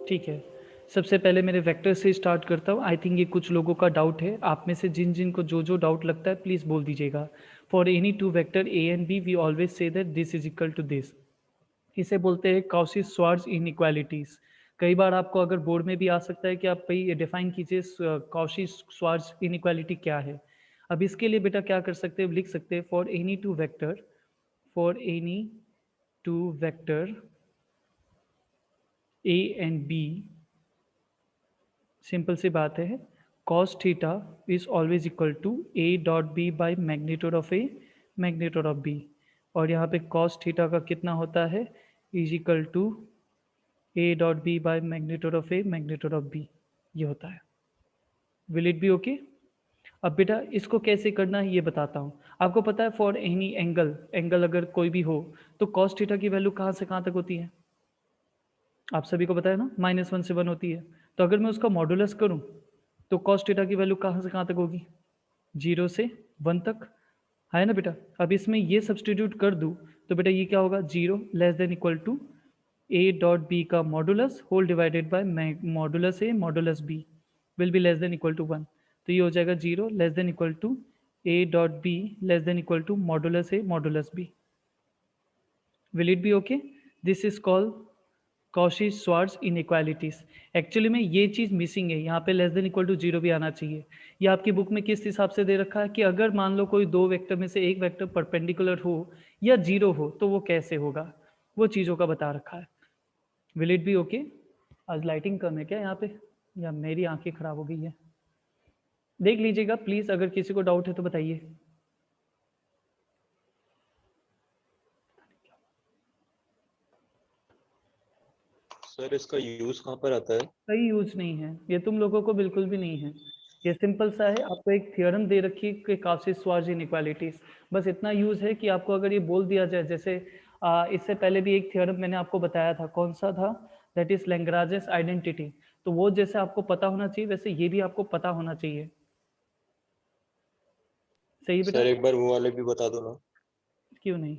ठीक है, सबसे पहले मेरे वेक्टर से स्टार्ट करता हूँ। आई थिंक ये कुछ लोगों का डाउट है, आप में से जिन जिन को जो जो डाउट लगता है प्लीज़ बोल दीजिएगा। For any two vector A and B we always say that this is equal to this. इसे बोलते हैं काउची श्वार्ट्ज इनइक्वालिटीज। कई बार आपको अगर बोर्ड में भी आ सकता है कि आप भाई डिफाइन कीजिए काउची श्वार्ट्ज इनइक्वालिटी क्या है। अब इसके लिए बेटा क्या कर सकते हैं, लिख सकते हैं for any two vector, for any two vector A and B, simple सी बात है, cos theta is always equal to a dot B by magnitude of A magnitude of B. और यहाँ पे cos थीटा का कितना होता है, is equal to a dot B by magnitude of A magnitude of B, ये होता है। Will it be okay? अब बेटा इसको कैसे करना है ये बताता हूँ। आपको पता है फॉर एनी एंगल, एंगल अगर कोई भी हो तो cos थीटा की वैल्यू कहाँ से कहाँ तक होती है, आप सभी को पता है ना, -1 से 1 होती है। तो अगर मैं उसका मॉडुलस करूं तो cos थीटा की वैल्यू कहाँ से कहाँ तक होगी, 0 से 1 तक, है ना बेटा। अब इसमें ये सब्सटीट्यूट कर दूं तो बेटा ये क्या होगा, 0 less than equal to a dot B का modulus whole divided by modulus A modulus B will be less than equal to 1। तो ये हो जाएगा 0 less than equal to a dot B less than equal to modulus A modulus B. Will it be okay? This is called Cauchy Schwarz inequalities. Actually में ये चीज़ missing है, यहाँ पे less than equal to 0 भी आना चाहिए। ये आपकी बुक में किस हिसाब से दे रखा है कि अगर मान लो कोई दो वेक्टर में से एक वेक्टर परपेंडिकुलर हो या 0 हो तो वो कैसे होगा, वो चीज़ों का बता रखा है। Will it be okay? आज लाइटिंग कम है क्या यहाँ पे, या मेरी आंखें खराब हो गई है, देख लीजिएगा प्लीज़, अगर किसी को डाउट है तो बताइए। सर इसका यूज कहाँ पर आता है? सही यूज नहीं है ये, तुम लोगों को बिल्कुल भी नहीं है। ये सिंपल सा है, आपको एक थ्योरम दे रखी है कि काउची श्वार्ट्ज इनइक्वालिटीज, बस इतना यूज है कि आपको अगर ये बोल दिया जाए, जैसे इससे पहले भी एक थ्योरम मैंने आपको बताया था, कौन सा था, दैट इज लैग्रांजेस आइडेंटिटी। तो वो जैसे आपको पता होना चाहिए वैसे ये भी आपको पता होना चाहिए। सही बेटा? सर एक बार वो वाले भी बता दो ना। क्यों नहीं।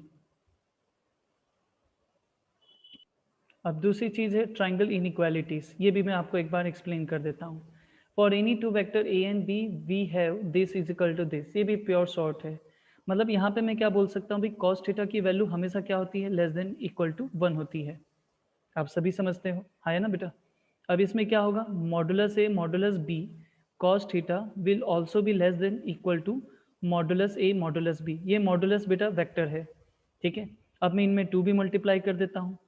अब दूसरी चीज़ है ट्राइंगल इनइक्वालिटीज, ये भी मैं आपको एक बार एक्सप्लेन कर देता हूँ। For any two vector A and B we have this is equal to this, ये भी प्योर शॉर्ट है। मतलब यहाँ पे मैं क्या बोल सकता हूँ भाई, cos थीटा की वैल्यू हमेशा क्या होती है, लेस देन इक्वल टू 1 होती है। आप सभी समझते हो, है ना बेटा। अब इसमें क्या होगा, modulus A modulus B cos theta will also be less than equal to modulus A modulus B. ये मॉडुलस बेटा वेक्टर है, ठीक है। अब मैं इनमें 2 भी मल्टीप्लाई कर देता हूँ।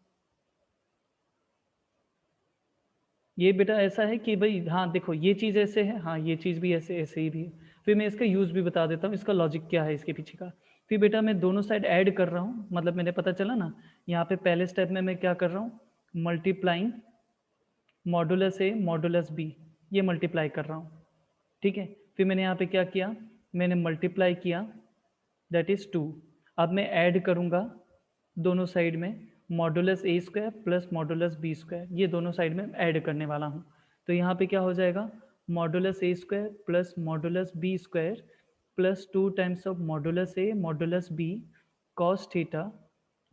ये बेटा ऐसा है कि भाई हाँ देखो ये चीज़ ऐसे है, हाँ ये चीज़ भी ऐसे ऐसे ही भी है। फिर मैं इसका यूज़ भी बता देता हूँ, इसका लॉजिक क्या है इसके पीछे का। फिर बेटा मैं दोनों साइड ऐड कर रहा हूँ, मतलब मैंने पता चला ना, यहाँ पे पहले स्टेप में मैं क्या कर रहा हूँ, multiplying modulus A modulus B, ये मल्टीप्लाई कर रहा हूँ, ठीक है। फिर मैंने यहाँ पे क्या किया, मैंने मल्टीप्लाई किया, दैट इज़ 2। अब मैं ऐड करूँगा दोनों साइड में, modulus A square plus modulus B square, ये दोनों साइड में ऐड करने वाला हूँ। तो यहाँ पे क्या हो जाएगा, modulus A square plus modulus B square plus 2 times of modulus A modulus B cos theta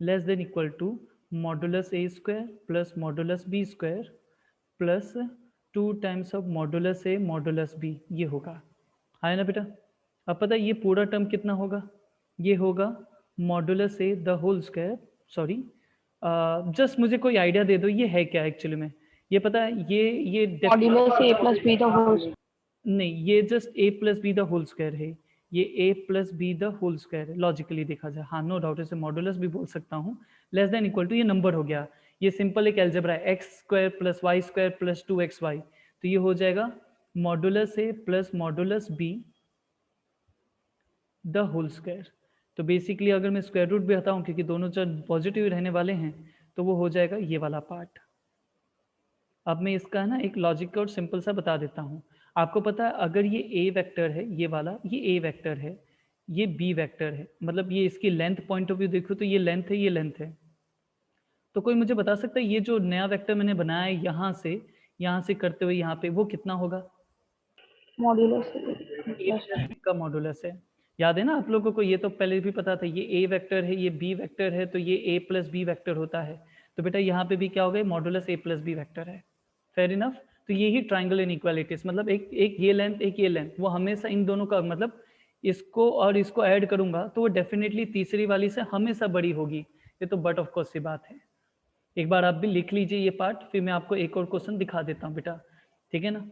less than equal to modulus A square plus modulus B square plus 2 times of modulus A modulus B, ये होगा, है ना बेटा। अब पता है ये पूरा टर्म कितना होगा, ये होगा modulus A the whole square, sorry just मुझे कोई आइडिया दे दो ये है क्या एक्चुअली में, ये पता है ये modulus A plus B the whole, नहीं, ये just A plus B the whole square है, ये A plus B the whole square है लॉजिकली देखा जाए, हाँ नो डाउट इसे मॉडुलस भी बोल सकता हूँ। लेस देन इक्वल टू ये नंबर हो गया, ये सिंपल एक एल्जेब्रा है, X square plus Y square plus 2xy, तो ये हो जाएगा modulus A plus modulus B the whole square. तो बेसिकली अगर मैं स्क्वायर रूट भी हटाऊँ क्योंकि दोनों जब पॉजिटिव रहने वाले हैं तो वो हो जाएगा ये वाला पार्ट। अब मैं इसका ना एक लॉजिक और सिंपल सा बता देता हूँ। आपको पता है अगर ये ए वेक्टर है, ये वाला ये ए वेक्टर है, ये बी वेक्टर है, मतलब ये इसकी लेंथ पॉइंट ऑफ व्यू देखो तो ये लेंथ है, ये लेंथ है। तो कोई मुझे बता सकता है ये जो नया वेक्टर मैंने बनाया है यहाँ से करते हुए यहाँ पे, वो कितना होगा, मॉड्यूलस ए प्लस बी का मॉडुलस है। याद है ना आप लोगों को, ये तो पहले भी पता था, ये ए वेक्टर है ये बी वेक्टर है तो ये ए प्लस बी वेक्टर होता है। तो बेटा यहाँ पे भी क्या हो गया, modulus A plus B vector है। Fair enough. तो ये ही ट्राइंगल इनइक्वालिटीज, मतलब एक ये लेंथ एक ये लेंथ, वो हमेशा इन दोनों का मतलब इसको और इसको ऐड करूंगा तो वो डेफिनेटली तीसरी वाली से हमेशा बड़ी होगी। ये तो बट ऑफ कोर्स सी बात है। एक बार आप भी लिख लीजिए ये पार्ट, फिर मैं आपको एक और क्वेश्चन दिखा देता हूँ बेटा, ठीक है ना।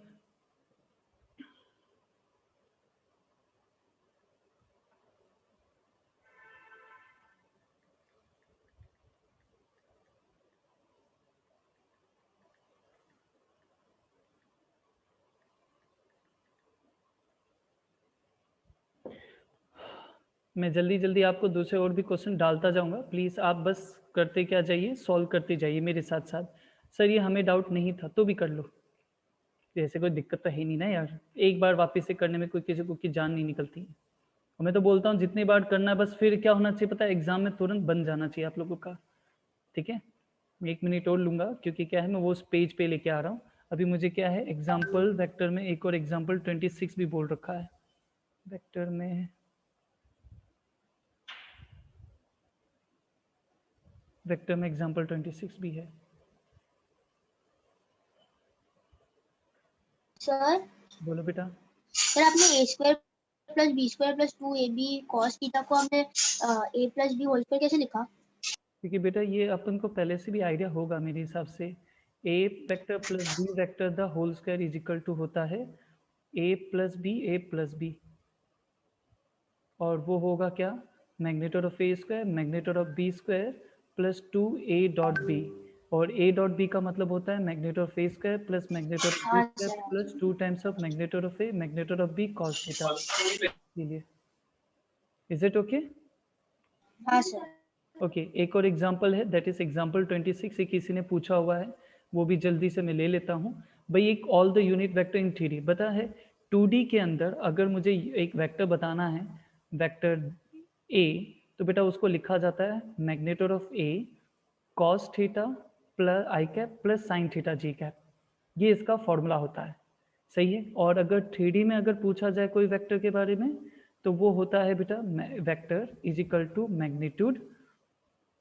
मैं जल्दी जल्दी आपको दूसरे और भी क्वेश्चन डालता जाऊंगा, प्लीज़ आप बस करते क्या जाइए, सॉल्व करते जाइए मेरे साथ साथ। सर ये हमें डाउट नहीं था तो भी कर लो, जैसे कोई दिक्कत तो है नहीं ना यार, एक बार वापस से करने में कोई किसी को की जान नहीं निकलती है। और मैं तो बोलता हूँ जितनी बार करना है, बस फिर क्या होना चाहिए पता है, एग्जाम में तुरंत बन जाना चाहिए आप लोगों का, ठीक है। मैं 1 मिनट और लूँगा क्योंकि क्या है मैं वो उस पेज पे लेके आ रहा हूँ। अभी मुझे क्या है एग्जाम्पल वेक्टर में एक और एग्जाम्पल 26 भी बोल रखा है वेक्टर में, वेक्टर में एग्जाम्पल 26 भी है। सर बोलो बेटा। सर आपने A square plus B square plus 2ab cos theta को हमने a plus B whole square कैसे लिखा? क्योंकि बेटा ये अपन को पहले से भी आइडिया होगा मेरे हिसाब से, A vector plus B vector the whole square is equal to होता है ए प्लस बी, और वो होगा क्या, magnitude of A square magnitude of B square plus 2a.b, और a.b का मतलब होता है magnitude of A square plus magnitude of B हाँ square sir. Plus 2 times of magnitude of A magnitude of B cos theta. इसीलिए is it okay? हाँ sir. Okay एक और एग्जाम्पल है, दैट इज एग्जाम्पल 26, ये किसी ने पूछा हुआ है, वो भी जल्दी से मैं ले लेता हूँ। भाई एक all the unit vector in 3D बता है, 2D के अंदर अगर मुझे एक वेक्टर बताना है, वेक्टर ए, तो बेटा उसको लिखा जाता है magnitude of A cos theta plus I cap plus sine theta ji cap, ये इसका फॉर्मूला होता है, सही है। और अगर 3D में अगर पूछा जाए कोई वेक्टर के बारे में, तो वो होता है बेटा vector is equal to magnitude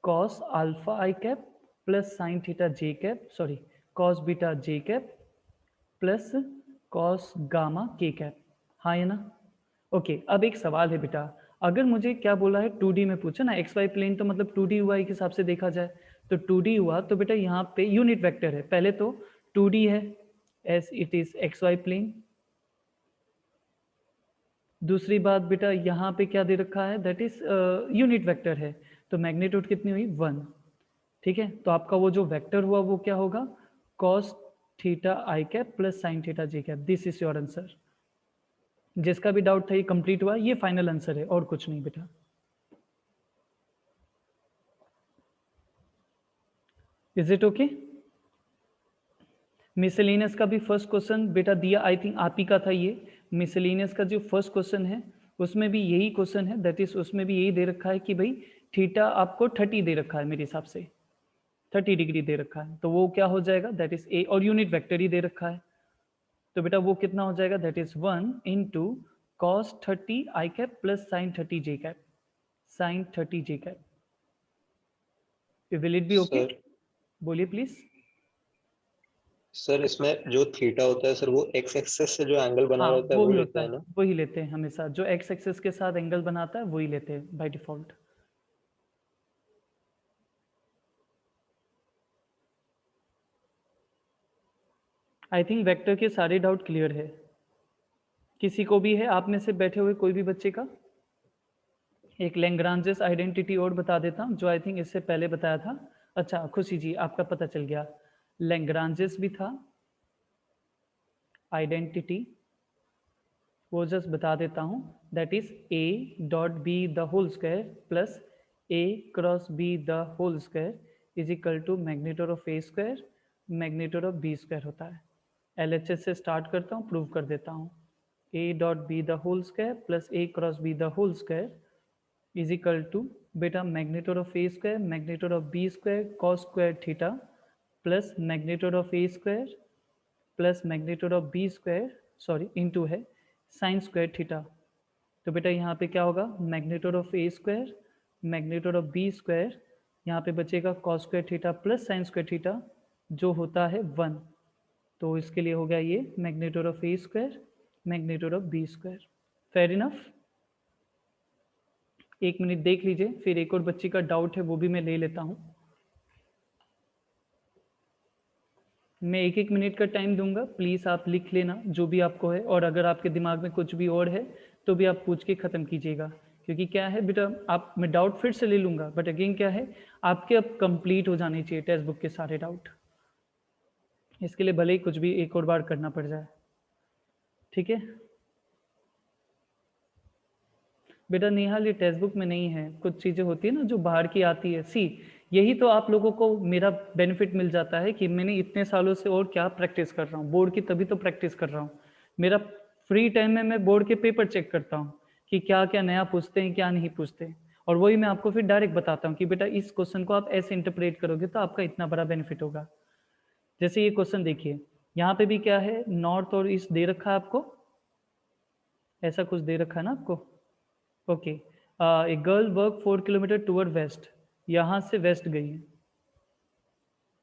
cos alpha i cap plus sine theta j cap, sorry cos beta j cap plus cos gamma k cap, हाँ है ना। ओके अब एक सवाल है बेटा, अगर मुझे क्या बोला है 2D में पूछा ना, एक्स वाई प्लेन तो मतलब 2D हुआ एक हिसाब से देखा जाए, तो 2D हुआ तो बेटा यहाँ पे यूनिट वेक्टर है, पहले तो 2D है as it is x y plane. दूसरी बात बेटा यहाँ पे क्या दे रखा है, दैट इज यूनिट वेक्टर है, तो मैग्नीट्यूड कितनी हुई 1, ठीक है। तो आपका वो जो वेक्टर हुआ वो क्या होगा, cos theta I cap plus sine theta j cap, this is your answer. जिसका भी डाउट था ये कंप्लीट हुआ, ये फाइनल आंसर है और कुछ नहीं बेटा। Is it okay? मिसलेनियस का भी फर्स्ट क्वेश्चन बेटा दिया, आई थिंक आप ही का था ये, मिसलेनियस का जो फर्स्ट क्वेश्चन है उसमें भी यही क्वेश्चन है, दैट इज उसमें भी यही दे रखा है कि भाई थीटा आपको 30 दे रखा है मेरे हिसाब से, 30 डिग्री दे रखा है, तो वो क्या हो जाएगा, दैट इज ए, और यूनिट वेक्टर ही दे रखा है, तो बेटा वो कितना हो जाएगा, that is 1 into cos 30 i cap plus sine 30 j cap, sine 30 j cap. Will it be okay? Sir बोलिए प्लीज। सर इसमें जो थीटा होता है सर, वो एक्स एक्सेस से जो एंगल बना हाँ रहा होता है वो वो ही लेता होता है है, ना? वही लेते हैं हमेशा, जो एक्स एक्सिस के साथ एंगल बनाता है वही लेते हैं by default. I think vector के सारे डाउट क्लियर है, किसी को भी है आप में से बैठे हुए कोई भी बच्चे का? एक लैग्रांजेस आइडेंटिटी और बता देता हूँ, जो आई थिंक इससे पहले बताया था। अच्छा खुशी जी आपका पता चल गया, लैग्रांजेस भी था आइडेंटिटी, वो जस्ट बता देता हूँ, that is a dot B the whole square plus A cross B the whole square is equal to magnitude of A square magnitude of B square होता है। LHS से स्टार्ट करता हूँ, प्रूव कर देता हूँ, A dot B the whole square plus A cross B the whole square is equal to बेटा magnitude of A square magnitude of B square cos square theta plus magnitude of A square plus magnitude of B square, sorry into है sine square theta. तो बेटा यहाँ पे क्या होगा, magnitude of A square magnitude of B square, यहाँ पे बचेगा cos square theta plus sign square theta जो होता है 1, तो इसके लिए हो गया ये magnitude of A square magnitude of B square. Fair enough. 1 minute देख लीजिए, फिर एक और बच्ची का डाउट है वो भी मैं ले लेता हूँ। मैं 1-1 मिनट का टाइम दूंगा, प्लीज़ आप लिख लेना जो भी आपको है, और अगर आपके दिमाग में कुछ भी और है तो भी आप पूछ के ख़त्म कीजिएगा। क्योंकि क्या है बेटा, आप मैं डाउट फिर से ले लूँगा, बट अगेन क्या है, आपके अब कंप्लीट हो जाने चाहिए टेक्स्ट बुक के सारे डाउट। इसके लिए भले ही कुछ भी एक और बार करना पड़ जाए, ठीक है बेटा। नेहाल ये टेक्स्ट बुक में नहीं है, कुछ चीज़ें होती है ना जो बाहर की आती है। सी यही तो आप लोगों को मेरा बेनिफिट मिल जाता है कि मैंने इतने सालों से और क्या प्रैक्टिस कर रहा हूँ, बोर्ड की तभी तो प्रैक्टिस कर रहा हूँ। मेरा फ्री टाइम में मैं बोर्ड के पेपर चेक करता हूँ कि क्या क्या नया पूछते हैं क्या नहीं पूछते, और वही मैं आपको फिर डायरेक्ट बताता हूँ कि बेटा इस क्वेश्चन को आप ऐसे इंटरप्रेट करोगे तो आपका इतना बड़ा बेनिफिट होगा। जैसे ये क्वेश्चन देखिए, यहाँ पे भी क्या है, नॉर्थ और ईस्ट दे रखा है आपको, ऐसा कुछ दे रखा है ना आपको। Okay, a girl work 4 kilometre toward west, यहाँ से वेस्ट गई है,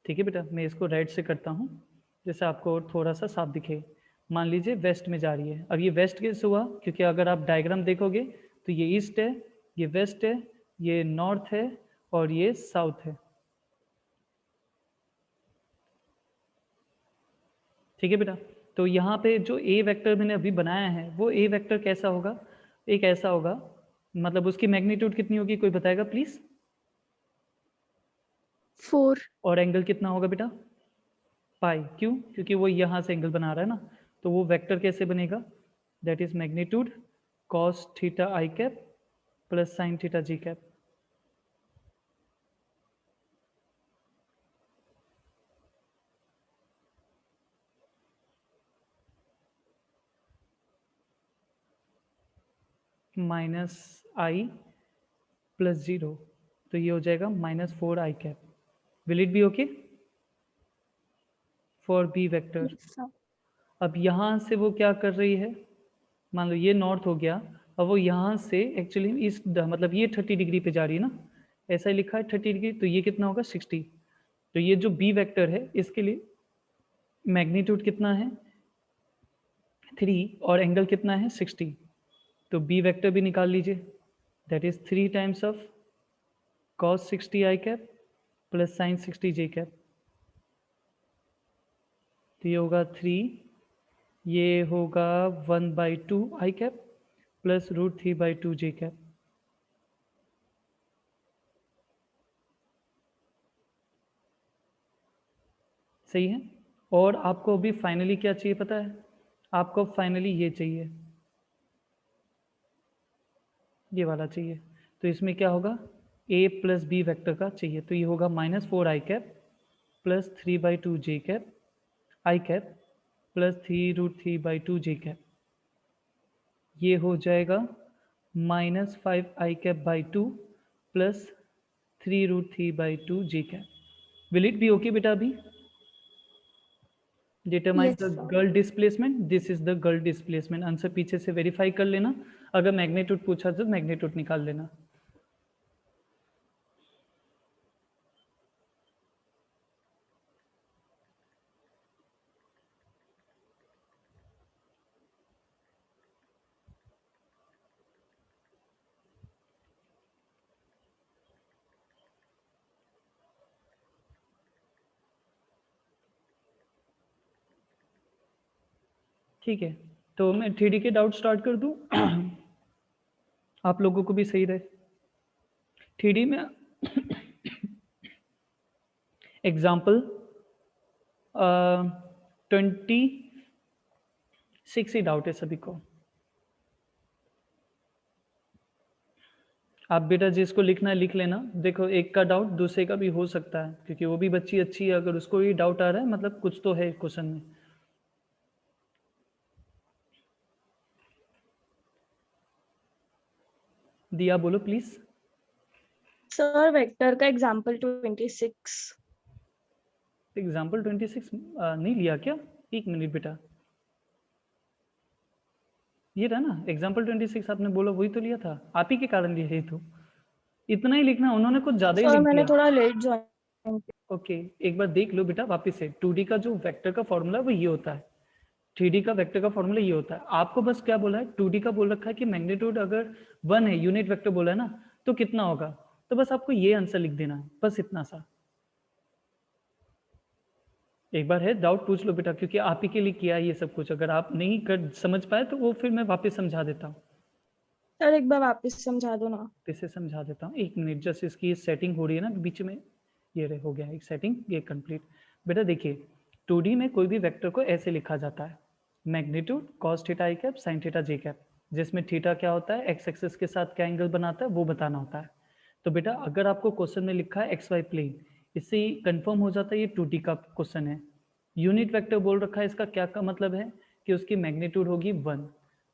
ठीक है बेटा। मैं इसको राइट से करता हूँ जैसे आपको और थोड़ा सा साफ दिखे। मान लीजिए वेस्ट में जा रही है। अब ये वेस्ट कैसे हुआ, क्योंकि अगर आप डायग्राम देखोगे तो ये ईस्ट है, ये वेस्ट है, ये नॉर्थ है और ये साउथ है, ठीक है बेटा। तो यहाँ पे जो ए वेक्टर मैंने अभी बनाया है वो ए वेक्टर कैसा होगा, एक ऐसा होगा, मतलब उसकी मैग्नीट्यूड कितनी होगी, कोई बताएगा प्लीज। 4। और एंगल कितना होगा बेटा, पाई। क्यों, क्योंकि वो यहाँ से एंगल बना रहा है ना। तो वो वेक्टर कैसे बनेगा, that is magnitude cos theta I cap plus sine theta ji cap. Minus I plus 0, तो ये हो जाएगा -4 I cap. Will it be okay for B vector. अब यहाँ से वो क्या कर रही है, मान लो ये नॉर्थ हो गया, अब वो यहाँ से एक्चुअली इस मतलब ये 30 डिग्री पे जा रही है ना, ऐसा ही लिखा है 30 डिग्री, तो ये कितना होगा 60। तो ये जो बी वेक्टर है इसके लिए मैग्नीट्यूड कितना है 3 और एंगल कितना है 60। तो बी वेक्टर भी निकाल लीजिए, that is 3 times of cos 60 I cap plus sign 60 J cap. तो ये होगा 3, ये होगा 1/2 आई कैप प्लस √3/2 जे कैप। सही है। और आपको अभी फाइनली क्या चाहिए पता है, आपको फाइनली ये चाहिए, ये वाला चाहिए। तो इसमें क्या होगा, ए प्लस बी वेक्टर का चाहिए, तो ये होगा -4 I cap plus 3/2 J cap I cap plus 3√3/2 J cap. ये हो जाएगा -5 I cap by 2 plus 3√3/2 J cap. Will it be okay बेटा। अभी determine Yes, the sir. Girl displacement, this is the girl displacement. Answer पीछे से verify कर लेना, अगर मैग्नीट्यूड पूछा तो मैग्नीट्यूड निकाल लेना। ठीक है, तो मैं 3D के डाउट स्टार्ट कर दूं आप लोगों को भी सही रहे। 3D में एग्जाम्पल 26 ही डाउट है सभी को। आप बेटा जिसको लिखना है लिख लेना। देखो एक का डाउट दूसरे का भी हो सकता है, क्योंकि वो भी बच्ची अच्छी है, अगर उसको ही डाउट आ रहा है मतलब कुछ तो है क्वेश्चन में। दिया बोलो प्लीज। सर वेक्टर का एग्जांपल 26। एग्जाम्पल 26 नहीं लिया क्या, 1 मिनट बेटा। ये था ना एग्जाम्पल 26, आपने बोला वही तो लिया था, आप ही के कारण लिया है। तो इतना ही लिखना, उन्होंने कुछ ज्यादा ही सर लिख मैंने दिया। थोड़ा लेट ज्वाइन किया। ओके एक बार देख लो बेटा वापस से, 2D का जो वेक्टर का फॉर्मूला वो ये होता है, 3D का वेक्टर का फॉर्मूला ये होता है। आपको बस क्या बोला है, 2D का बोल रखा है कि मैग्नीट्यूड अगर 1 है, यूनिट वेक्टर बोला है ना, तो कितना होगा, तो बस आपको ये आंसर लिख देना है, बस इतना सा। एक बार है डाउट पूछ लो बेटा, क्योंकि आप ही के लिए किया है ये सब कुछ, अगर आप नहीं कर समझ पाए तो वो फिर मैं वापस समझा देता हूँ। सर एक बार वापस समझा दो ना। इसे समझा देता हूँ, 1 मिनट, जस्ट इसकी सेटिंग हो रही है ना बीच में, ये हो गया एक सेटिंग, ये कंप्लीट। बेटा देखिए 2D में कोई भी वेक्टर को ऐसे लिखा जाता है, magnitude cos theta I cap sine theta j cap, जिसमें थीटा क्या होता है, एक्स एक्सिस के साथ क्या एंगल बनाता है वो बताना होता है। तो बेटा अगर आपको क्वेश्चन में लिखा है एक्स वाई प्लेन, इससे कंफर्म हो जाता है ये 2D का क्वेश्चन है। यूनिट वेक्टर बोल रखा है, इसका क्या का मतलब है कि उसकी मैग्नीट्यूड होगी 1।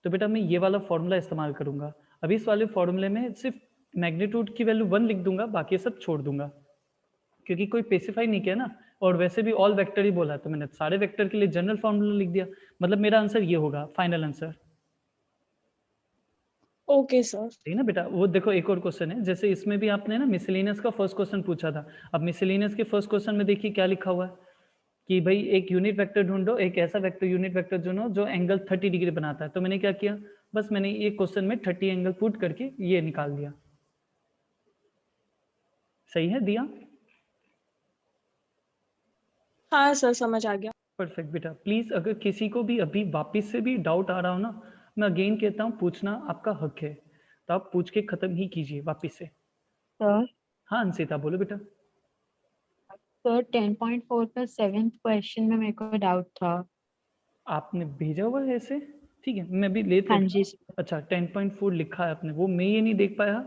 तो बेटा मैं ये वाला फॉर्मूला इस्तेमाल करूंगा। अभी इस वाले फॉर्मूले में सिर्फ मैग्नीट्यूड की वैल्यू 1 लिख दूंगा, बाकी सब छोड़ दूंगा, क्योंकि कोई स्पेसिफाई नहीं किया ना, और वैसे भी ऑल वेक्टर ही बोला, तो मैंने सारे वेक्टर के लिए जनरल फॉर्मूला लिख दिया, मतलब मेरा आंसर ये होगा, फाइनल आंसर। Okay sir. ठीक ना बेटा। वो देखो एक और क्वेश्चन है, जैसे इसमें भी आपने ना मिसलेनियस का फर्स्ट क्वेश्चन पूछा था। अब मिसलेनियस के फर्स्ट क्वेश्चन में देखिए क्या लिखा हुआ है कि भाई एक यूनिट वेक्टर ढूंढो, एक ऐसा वेक्टर यूनिट वेक्टर ढूंढो जो एंगल 30 डिग्री बनाता है। तो मैंने क्या किया, बस मैंने ये क्वेश्चन में 30 एंगल पुट करके ये निकाल दिया। सही है दिया? हाँ सर समझ आ गया। परफेक्ट बेटा। प्लीज अगर किसी को भी अभी वापस से भी डाउट आ रहा हो ना, मैं अगेन कहता हूँ पूछना आपका हक है, तो आप पूछ के खत्म ही कीजिए वापस से। सर हाँ अंशिता बोलो बेटा। सर 10.4 का 7th क्वेश्चन में मेरे को डाउट था। आपने भेजा हुआ है ऐसे? ठीक है मैं भी लेते हाँ जी अच्छा 10.4 लिखा है आपने, वो मैं ये नहीं देख पाया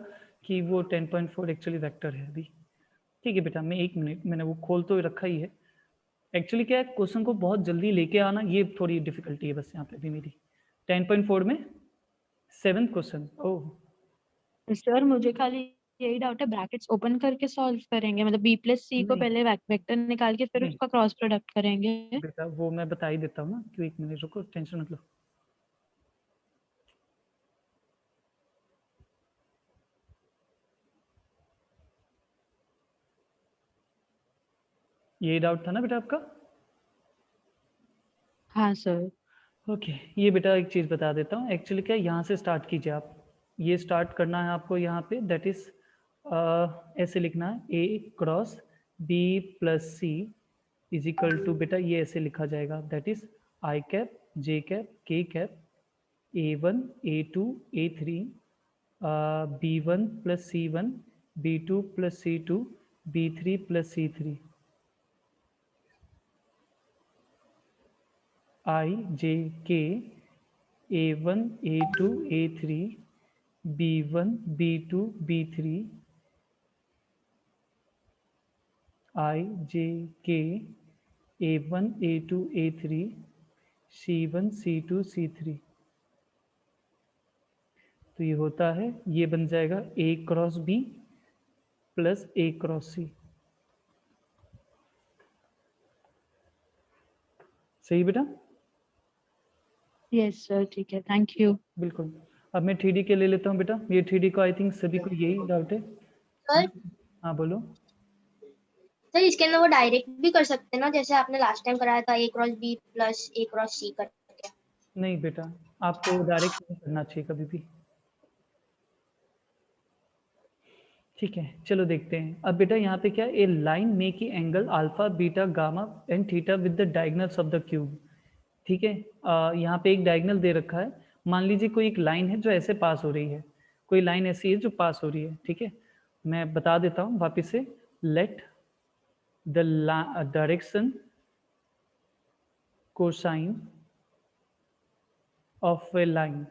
कि वो 10.4 एक्चुअली वेक्टर है अभी। ठीक है बेटा, मैं 1 मिनट, मैंने वो खोल तो रखा ही है। एक्चुअली क्या है, क्वेश्चन को बहुत जल्दी लेके आना ये थोड़ी डिफिकल्टी है बस यहाँ पे भी मेरी। 10.4 में 7th क्वेश्चन। ओह सर मुझे खाली यही डाउट है, ब्रैकेट्स ओपन करके सॉल्व करेंगे, मतलब b प्लस सी को नहीं पहले वेक्टर निकाल के फिर नहीं उसका क्रॉस प्रोडक्ट करेंगे। बेटा, वो मैं बता ही देता हूँ ना, क्यों 1 मिनट रुको, टेंशन मत लो। यही डाउट था ना बेटा आपका? हाँ सर। ओके ये बेटा एक चीज़ बता देता हूँ, एक्चुअली क्या है, यहाँ से स्टार्ट कीजिए आप, ये स्टार्ट करना है आपको यहाँ पे, दैट इज ऐसे लिखना है A cross B plus C is equal to, बेटा ये ऐसे लिखा जाएगा, that is I cap J cap K cap A1 A2 A3 B1 प्लस C1 B2 प्लस C2 B3 प्लस C3 I J K A1 A2 A3 B1 B2 B3 I J K A1 A2 A3 C1 C2 C3। तो ये होता है, ये बन जाएगा A cross B plus A cross C। सही बेटा? यस सर ठीक है, थैंक यू। बिल्कुल। अब मैं 3D के ले लेता हूँ बेटा, ये 3D को आई थिंक सभी को यही डाउट है। सर हाँ बोलो। सर इसके अंदर वो डायरेक्ट भी कर सकते हैं ना, जैसे आपने लास्ट टाइम कराया था ए क्रॉस बी प्लस ए क्रॉस सी करके। नहीं बेटा, आपको डायरेक्ट नहीं करना चाहिए कभी भी। ठीक है चलो देखते हैं। अब बेटा यहाँ पे क्या, ए लाइन मेक की angle alpha beta gamma and theta with the diagonals of the cube. ठीक है, यहाँ पे एक डायगोनल दे रखा है, मान लीजिए कोई एक लाइन है जो ऐसे पास हो रही है, कोई लाइन ऐसी है जो पास हो रही है। ठीक है, मैं बता देता हूँ वापस से, let the direction cosine of a line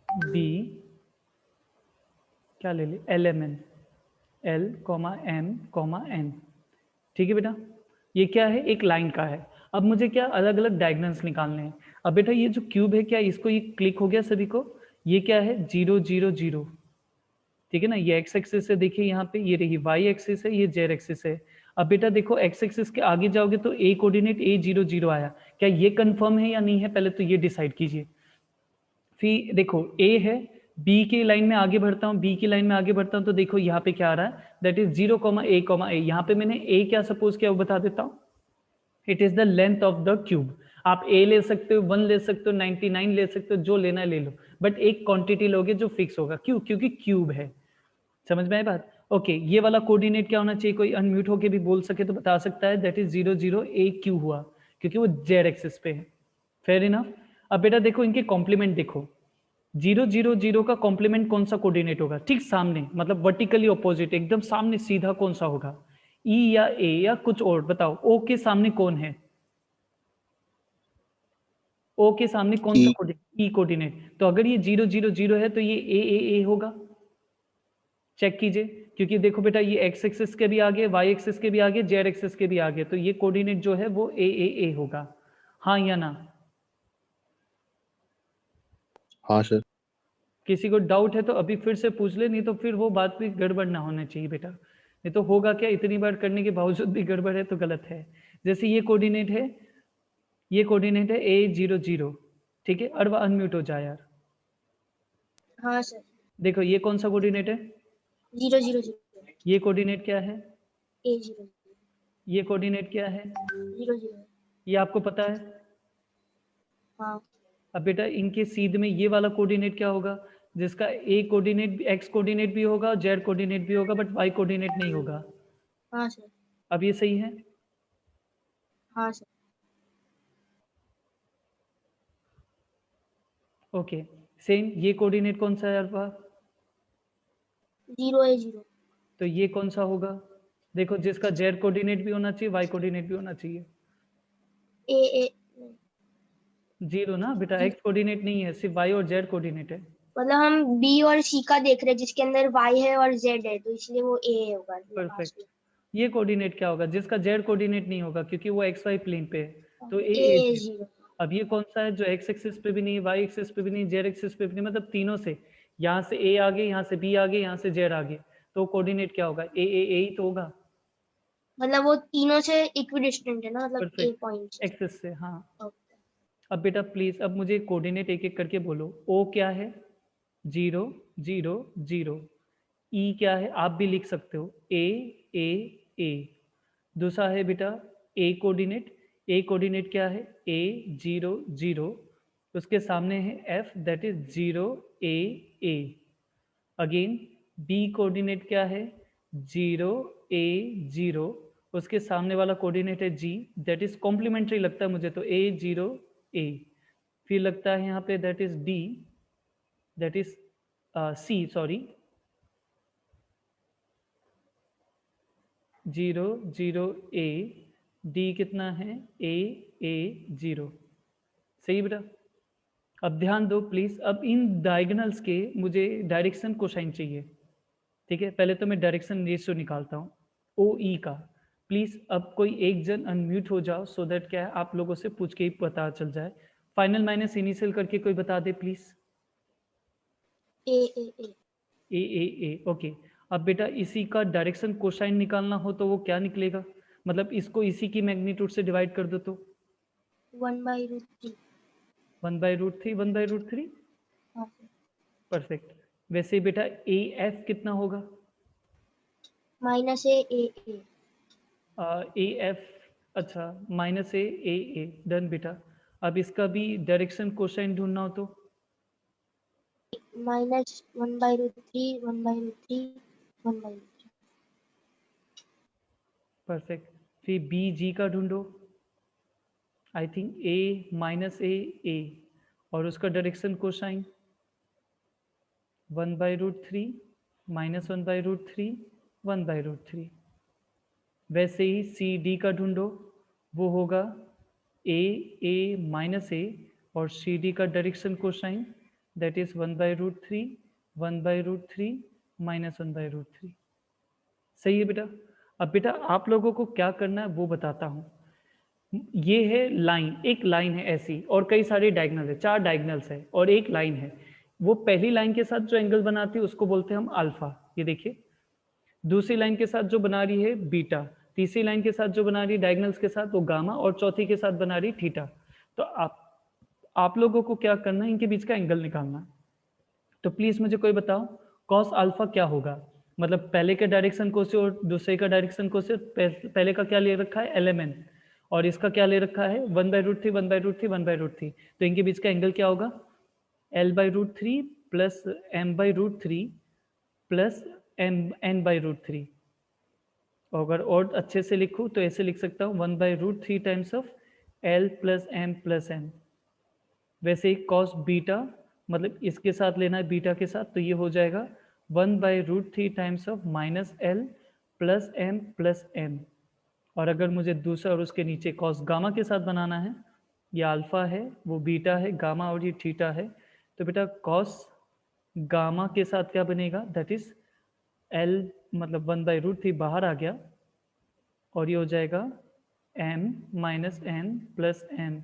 be, क्या ले ले, l m n, l comma m comma n. ठीक है बेटा, ये क्या है, एक लाइन का है। अब मुझे क्या अलग अलग डायगोनल्स निकालने हैं। अब बेटा ये जो क्यूब है, क्या इसको ये क्लिक हो गया सभी को, ये क्या है 0 0 0। ठीक है ना, ये एक्स एक्सिस है, देखिए यहाँ पे ये रही वाई एक्सिस है, ये जेड एक्सिस है। अब बेटा देखो एक्स एक्सिस के आगे जाओगे तो ए कोऑर्डिनेट ए 0 0 आया, क्या ये कंफर्म है या नहीं है, पहले तो ये डिसाइड कीजिए। फिर देखो ए है, बी की लाइन में आगे बढ़ता हूँ, बी की लाइन में आगे बढ़ता हूँ तो देखो यहाँ पे क्या आ रहा है, दैट इज 0,a,a। यहाँ पे मैंने a क्या सपोज किया वो बता देता हूँ। It is the length of the cube. आप a ले सकते हो, 1 ले सकते हो, 99 ले सकते हो, जो लेना है ले लो, बट एक क्वांटिटी लोगे जो फिक्स होगा। क्यों? क्योंकि क्यूब है। समझ में आई बात? ओके, ये वाला कोऑर्डिनेट क्या होना चाहिए? कोई अनम्यूट होके भी बोल सके तो बता सकता है। दैट इज 0,0,a,q हुआ, क्योंकि वो जेड एक्सिस पे है। Fair enough. अब बेटा देखो इनके कॉम्प्लीमेंट देखो, 0,0,0 का कॉम्प्लीमेंट कौन सा कोऑर्डिनेट होगा? ठीक सामने, मतलब वर्टिकली ऑपोजिट, एकदम सामने सीधा कौन सा होगा? ई या ए या कुछ और बताओ। ओ के सामने कौन है? ओ के सामने कौन सा कोऑर्डिनेट? ई कोऑर्डिनेट। तो अगर ये 0,0,0 है तो ये ए होगा। चेक कीजिए, क्योंकि देखो बेटा ये एक्स एक्सिस के भी आगे, वाई एक्सिस के भी आगे, जेड एक्सिस के भी आगे, तो ये कोऑर्डिनेट जो है वो ए होगा। हाँ या ना? हाँ सर। किसी को डाउट है तो अभी फिर से पूछ ले, नहीं तो फिर वो बात भी गड़बड़ ना होना चाहिए बेटा। नहीं तो होगा क्या, इतनी बार करने के बावजूद भी गड़बड़ है तो गलत है। जैसे ये कोऑर्डिनेट है, ये कोऑर्डिनेट है A00, ठीक है। और वह अनम्यूट हो जाए यार। हाँ सर। देखो ये कौन सा कोऑर्डिनेट है? 0,0,0 ये कोऑर्डिनेट क्या है? A0 ये कोऑर्डिनेट क्या है? 0,0। ये आपको पता है? हाँ अब बेटा इनके सीध में ये वाला कोऑर्डिनेट क्या होगा? जिसका ए कोऑर्डिनेट एक्स कोऑर्डिनेट भी होगा, जेड कोऑर्डिनेट भी होगा, बट वाई कोऑर्डिनेट नहीं होगा। हाँ सर। अब ये सही है? हाँ सर। ओके, सेम ये कोऑर्डिनेट कौन सा है अल्फा? 0A0। तो ये कौन सा होगा? देखो जिसका जेड कोऑर्डिनेट भी होना चाहिए, वाई कोऑर्डिनेट भी होना चाहिए। A जीरो ना बेटा, एक्स कोऑर्डिनेट नहीं है, सिर्फ वाई और जेड कोऑर्डिनेट है। मतलब हम B और C का देख रहे हैं जिसके अंदर Y है और Z है, तो इसलिए वो A होगा परफेक्ट। ये कोऑर्डिनेट क्या होगा? जिसका जेड कोऑर्डिनेट नहीं होगा, क्योंकि वो एक्स वाई प्लेन पे है, तो A0। अब ये कौन सा है जो एक्स एक्सिस पे भी नहीं, वाई एक्सिस पे भी नहीं, जेड एक्सिस पे भी नहीं, मतलब तीनों से, यहाँ से ए आगे, यहाँ से बी आगे, यहाँ से जेड आगे, तो कोऑर्डिनेट क्या होगा? ए ही तो होगा। मतलब वो तीनों से इक्विडिस्टेंट है ना, मतलब A परफेक्ट, पॉइंट। एक्सिस से, हाँ। अब बेटा प्लीज अब मुझे कोऑर्डिनेट एक एक करके बोलो। ओ क्या है? 0,0,0। ई क्या है? आप भी लिख सकते हो, ए। दूसरा है बेटा ए कोऑर्डिनेट। ए कोऑर्डिनेट क्या है? A00। उसके सामने है f, that is 0A। Again b coordinate क्या है? 0A0। उसके सामने वाला कोऑर्डिनेट है जी, दैट इज कॉम्प्लीमेंट्री लगता है मुझे तो, A0A। फिर लगता है यहाँ पे that is d, that is c, sorry, 0,0A। D कितना है? A0। सही बेटा। अब ध्यान दो प्लीज, अब इन डायगोनल्स के मुझे डायरेक्शन कोसाइन चाहिए, ठीक है। पहले तो मैं डायरेक्शन रेशियो निकालता हूँ ओ ई का। प्लीज अब कोई एक जन अनम्यूट हो जाओ, सो दैट क्या है आप लोगों से पूछ के ही पता चल जाए। फाइनल माइनस इनिशियल करके कोई बता दे प्लीज। ए। ओके, अब बेटा इसी का डायरेक्शन कोसाइन निकालना हो तो वो क्या निकलेगा? मतलब इसको इसी की मैग्नीट्यूड से डिवाइड कर दो तो 1/√3। 1/√3, 1/√3। हाँ परफेक्ट। वैसे बेटा ए एफ कितना होगा? -A। ए एफ, अच्छा, -A। डन बेटा। अब इसका भी डायरेक्शन कोसाइन ढूंढना हो तो -1/√3, 1/√3, 1/√3। परफेक्ट। फिर बी जी का ढूंढो, आई थिंक A-A और उसका डायरेक्शन कोसाइन 1/√3 -1/√3, 1/√3। वैसे ही सी डी का ढूंढो, वो होगा A और सी डी का डायरेक्शन कोसाइन दैट इज 1/√3, 1/√3 -1/√3। सही है बेटा। अब बेटा आप लोगों को क्या करना है वो बताता हूँ। ये है लाइन, एक लाइन है ऐसी, और कई सारे डायगनल है, 4 डायगनल्स है और एक लाइन है। वो पहली लाइन के साथ जो एंगल बनाती है उसको बोलते हैं हम अल्फा, ये देखिए। दूसरी लाइन के साथ जो बना रही है बीटा, तीसरी लाइन के साथ जो बना रही है डायगनल्स के साथ वो गामा, और चौथी के साथ बना रही थीटा। तो आप लोगों को क्या करना है, इनके बीच का एंगल निकालना। तो प्लीज मुझे कोई बताओ कॉस अल्फा क्या होगा? मतलब पहले के डायरेक्शन को से और दूसरे का डायरेक्शन को से पहले का क्या ले रखा है lmn, और इसका क्या ले रखा है 1/√3 1/√3 1/√3। तो इनके बीच का एंगल क्या होगा L/√3 plus m/√3 plus n/√3। अगर और अच्छे से लिखूँ तो ऐसे लिख सकता हूँ 1/√3 times of L plus m plus n। वैसे ही कॉस बीटा मतलब इसके साथ लेना है बीटा के साथ, तो ये हो जाएगा 1/√3 times of -L plus m plus n। और अगर मुझे दूसरा और उसके नीचे कॉस गामा के साथ बनाना है, ये अल्फा है वो बीटा है गामा और ये थीटा है, तो बेटा कॉस गामा के साथ क्या बनेगा दैट इज L मतलब 1/√3 बाहर आ गया और ये हो जाएगा m minus n plus n।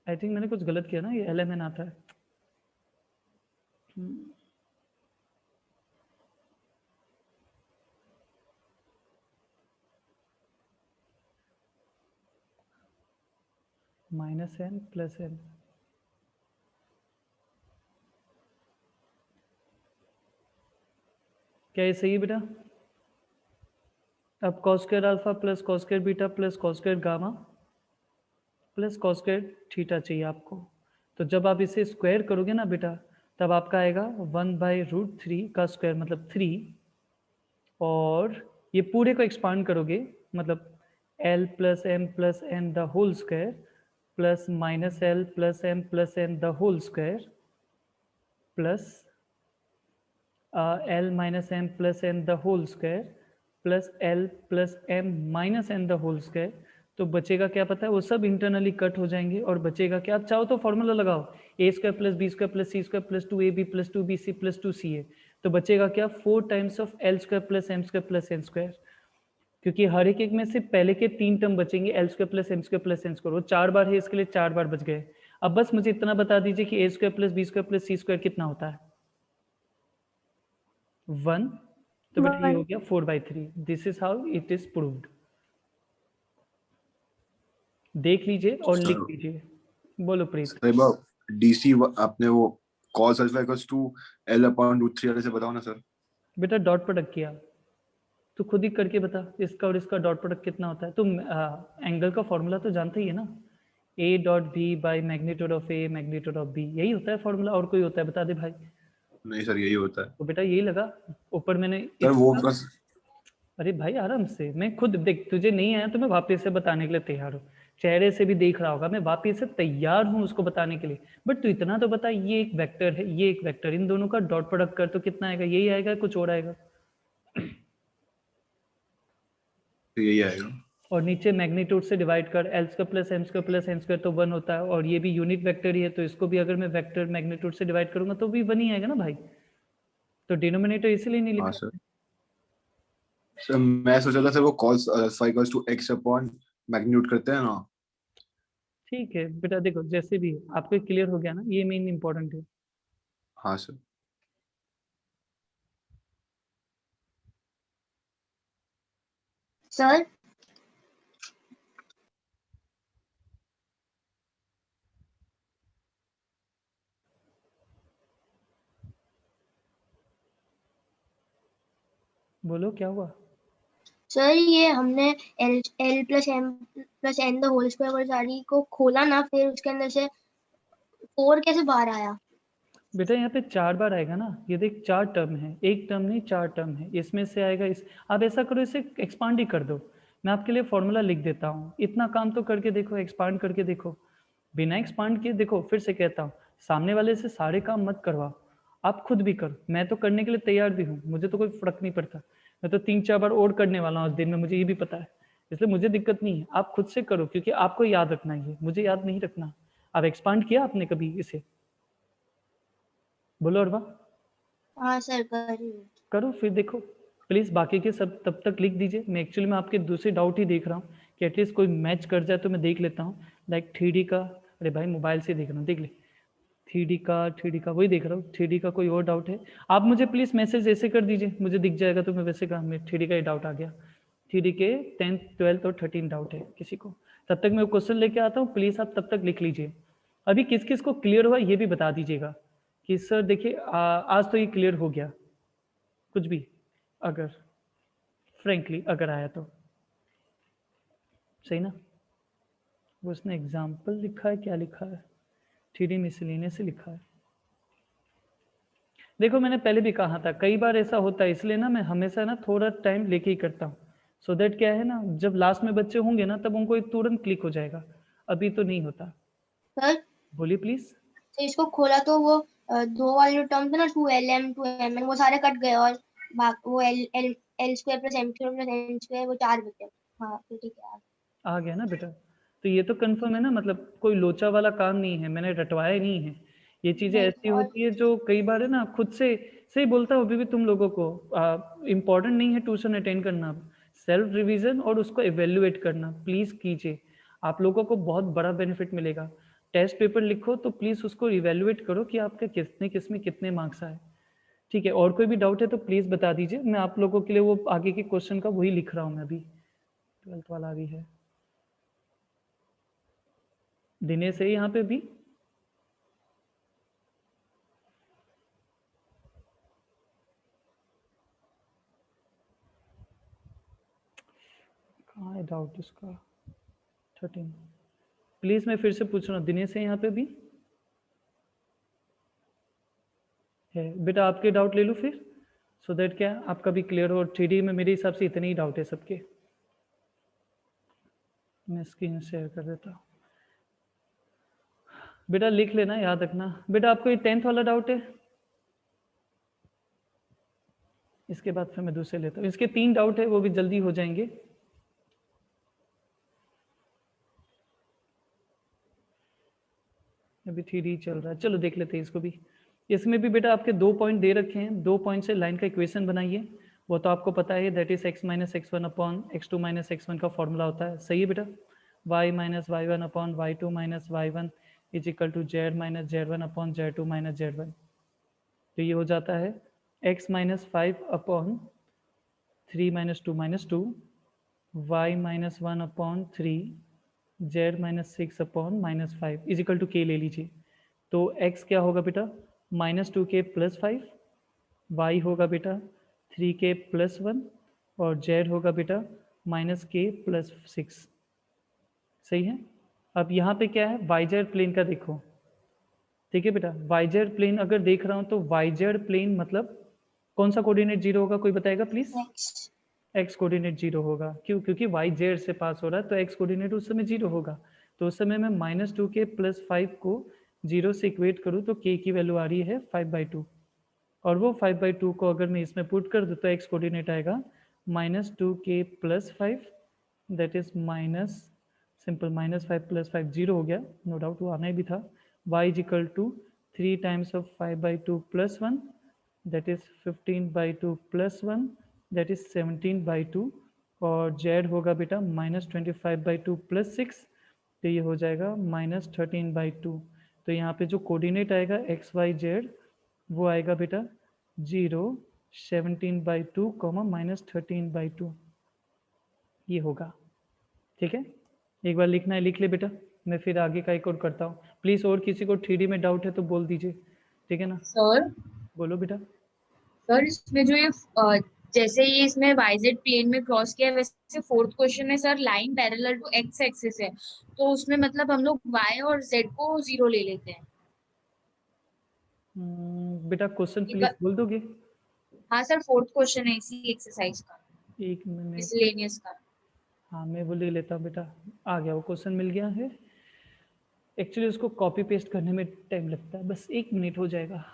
I think मैंने कुछ गलत किया ना, ये LMN आता है। -n plus n। क्या ये सही है बेटा? अब cos square alpha plus cos square beta plus cos square gamma plus cos square theta चाहिए आपको। तो जब आप इसे स्क्वायर करोगे ना बेटा, तब आपका आएगा 1/√3 का स्क्वायर मतलब 3, और ये पूरे को एक्सपांड करोगे मतलब L plus m plus n the whole square plus -L plus m plus n the whole square plus L minus m plus n the whole square plus L plus m minus n the whole square. तो बचेगा क्या पता है, वो सब internally cut हो जाएंगे और बचेगा क्या, आप चाहो तो फॉर्मूला लगाओ a square plus B square plus c square plus 2ab plus 2bc plus 2ca। तो बचेगा क्या 4 times of L square plus m square plus n square, क्योंकि हर एक में से पहले के 3 टर्म बचेंगे L square plus m square plus n square, वो 4 बार है इसके लिए 4 बार बच गए। अब बस मुझे इतना बता दीजिए कि a square plus B square plus c square कितना होता है 1। तो बेटा ये हो गया 4/3। This is how it is proved. देख लीजिए और लिख लीजिए। बोलो प्रीत। डीसी आपने वो cos alpha equals to L/√3 वाले से बताओ ना सर। बेटा डॉट प्रोडक्ट किया तो खुद ही करके बता, इसका और इसका डॉट प्रोडक्ट कितना होता है। तुम एंगल का फॉर्मूला तो जानते ही है ना, a dot B by magnitude of a magnitude of b, यही होता है फॉर्मूला, और कोई होता है बता दे भाई। नहीं सर यही होता है। तो बेटा यही लगा ऊपर मैंने सर वो बस अरे भाई आराम से, मैं खुद देख तुझे नहीं आया तो मैं वापस से बताने के लिए तैयार हूँ, चेहरे से भी देख रहा होगा मैं वापस से तैयार हूँ उसको बताने के लिए। बट तू इतना तो बता, ये एक वेक्टर है ये एक वेक्टर, इन दोनों का डॉट प्रोडक्ट कर तो कितना आएगा, यही आएगा कुछ और आएगा? यही आएगा। और नीचे मैग्नीट्यूड से डिवाइड कर, L square plus m square plus n square तो 1 होता है, और ये भी यूनिट वेक्टर ही है, तो इसको भी अगर मैं वेक्टर मैग्नीट्यूड से डिवाइड करूंगा तो भी 1 ही आएगा ना भाई। तो डिनोमिनेटर इसलिए नहीं लिखा। हाँ सर मैं सोचा था सर वो cos alpha equals to x upon magnitude करते हैं ना। ठीक है बेटा, देखो जैसे भी आपको क्लियर हो गया ना, ये मेन इंपॉर्टेंट है। हाँ सर। सर बोलो क्या हुआ? सर ये हमने L plus m plus n the whole square वाली सारी को खोला ना, फिर उसके अंदर से 4 कैसे बाहर आया? बेटा यहाँ पे 4 बार आएगा ना, ये देख 4 टर्म है, एक टर्म नहीं 4 टर्म है, इसमें से आएगा इस। आप ऐसा करो इसे एक्सपांड ही कर दो, मैं आपके लिए फॉर्मूला लिख देता हूँ, इतना काम तो करके देखो, एक्सपांड करके देखो। बिना एक्सपांड किए देखो, फिर से कहता हूँ सामने वाले से सारे काम मत करवाओ, आप खुद भी करो, मैं तो करने के लिए तैयार भी हूँ, मुझे तो कोई फर्क नहीं पड़ता, मैं तो 3-4 बार और करने वाला हूँ उस दिन में, मुझे ये भी पता है, इसलिए मुझे दिक्कत नहीं है, आप खुद से करो, क्योंकि आपको याद रखना है, मुझे याद नहीं रखना। आप एक्सपांड किया आपने कभी इसे? बोलो अरबा। हाँ सर करो फिर देखो प्लीज, बाकी के सब तब तक लिख दीजिए। मैं एक्चुअली में आपके दूसरे डाउट ही देख रहा हूँ कि एटलीस्ट कोई मैच कर जाए तो मैं देख लेता हूँ। लाइक 3D का, अरे भाई मोबाइल से देख रहा हूँ, देख ले 3D का वही देख रहा हूँ। 3D का कोई और डाउट है आप मुझे प्लीज मैसेज ऐसे कर दीजिए, मुझे दिख जाएगा तो मैं वैसे काम में 3D का ही डाउट आ गया। 3D के 10th 12th और 13 डाउट है किसी को, तब तक मैं क्वेश्चन लेके आता हूँ, प्लीज आप तब तक लिख लीजिए। अभी किस किस को क्लियर हुआ ये भी बता दीजिएगा कि सर देखिए आज तो ये क्लियर हो गया, कुछ भी अगर फ्रेंकली अगर आया तो सही ना। वो उसने एग्जाम्पल लिखा है, क्या लिखा है, थ्री मिसलेनियस से लिखा है। देखो मैंने पहले भी कहा था, कई बार ऐसा होता है, इसलिए ना मैं हमेशा ना थोड़ा टाइम लेके ही करता हूँ, सो दैट क्या है ना, जब लास्ट में बच्चे होंगे ना तब उनको तुरंत क्लिक हो जाएगा, अभी तो नहीं होता। सर बोलिए प्लीज। तो इसको खोला तो वो दो वाले जो टर्म थे ना 2lm 2mn वो सारे कट गए और वो l square plus m square plus n square वो 4 बचे। हाँ तो ठीक है। आ गया ना बेटा, तो ये तो कंफर्म है ना, मतलब कोई लोचा वाला काम नहीं है, मैंने रटवाया नहीं है। ये चीजें नहीं, ऐसी और होती है जो कई बार है ना खुद से सही बोलता हूँ अभी भी तुम लोगों को, इम्पोर्टेंट नहीं है ट्यूशन अटेंड करना, सेल्फ रिवीजन और उसको एवेल्युएट करना प्लीज कीजिए, आप लोगों को बहुत बड़ा बेनिफिट मिलेगा। टेस्ट पेपर लिखो तो प्लीज उसको इवेल्युएट करो कि आपके किसमें कितने मार्क्स आए। ठीक है, और कोई भी डाउट है तो प्लीज बता दीजिए, मैं आप लोगों के लिए वो आगे के क्वेश्चन का वही लिख रहा हूँ मैं अभी, 12th वाला भी है। दिनेश है यहाँ पे भी? कहाँ है डाउट इसका? 13 प्लीज मैं फिर से पूछ रहा हूँ, दिनेश है यहाँ पे भी? है बेटा, आपके डाउट ले लूँ फिर, सो दैट क्या आपका भी क्लियर हो। 3D में मेरे हिसाब से इतने ही डाउट है सबके, मैं स्क्रीन शेयर कर देता हूँ। बेटा लिख लेना, याद रखना। बेटा आपको ये 10th वाला डाउट है? इसके बाद फिर मैं दूसरे लेता हूँ, इसके 3 डाउट है, वो भी जल्दी हो जाएंगे। अभी 3D चल रहा है, चलो देख लेते हैं इसको भी। इसमें भी बेटा आपके 2 पॉइंट दे रखे हैं, 2 पॉइंट से लाइन का इक्वेशन बनाइए, वो तो आपको पता है, that is x minus x1 upon x2 minus x1 का फॉर्मूला होता है, सही है बेटा। y minus y1 upon y2 minus y1 is equal to z minus z1 upon z2 minus z1। तो ये हो जाता है x minus 5 upon 3 minus 2 minus 2, y minus 1 upon 3, z minus 6 upon minus 5 is equal to k ले लीजिए। तो x क्या होगा बेटा, माइनस 2k प्लस 5, y होगा बेटा 3k प्लस 1 और z होगा बेटा माइनस k प्लस 6। सही है। अब यहाँ पे क्या है, yz प्लेन का देखो, ठीक है बेटा, yz प्लेन अगर देख रहा हूँ तो yz प्लेन मतलब कौन सा कोऑर्डिनेट जीरो होगा, कोई बताएगा please? Next x coordinate zero होगा, क्यों? क्योंकि y z से पास हो रहा है तो x कोऑर्डिनेट उस समय जीरो होगा। तो उस समय मैं माइनस 2k प्लस 5 को जीरो से इक्वेट करूँ तो k की वैल्यू आ रही है 5/2, और वो 5/2 को अगर मैं इसमें पुट कर दूँ तो x कोऑर्डिनेट आएगा minus 2k plus 5, that is minus simple minus 5 plus 5 zero हो गया, नो डाउट वो आना ही भी था। y is equal to 3 times of 5/2 plus 1, that is 15/2 plus 1, that is 17/2, और z होगा बेटा माइनस 25/2 प्लस 6, तो ये हो जाएगा माइनस 13/2। तो यहाँ पे जो कोऑर्डिनेट आएगा x y z वो आएगा बेटा 0, 17/2 माइनस 13/2, ये होगा। ठीक है, एक बार लिखना है लिख ले बेटा, मैं फिर आगे का एक और करता हूँ। प्लीज और किसी को 3D में डाउट है तो बोल दीजिए, ठीक है ना। सर बोलो बेटा। सर इसमें जो ये जैसे ये इसमें वाईजेड प्लेन में क्रॉस किया है, वैसे फोर्थ क्वेश्चन में sir line parallel to x axis है, तो उसमें मतलब हम लोग वाई और जेड को 0 ले लेते हैं। बेटा क्वेश्चन एक प्लीज बार- बोल दोगे? हाँ सर, फोर्थ क्वेश्चन है इसी एक्सरसाइज का, एक मिनट, मिसलेनियस का। हाँ मैं वो ले लेता हूँ बेटा, आ गया वो क्वेश्चन मिल गया है। एक्चुअली उसको कॉपी पेस्ट करने में टाइम लगता है, बस 1 मिनट हो जाएगा।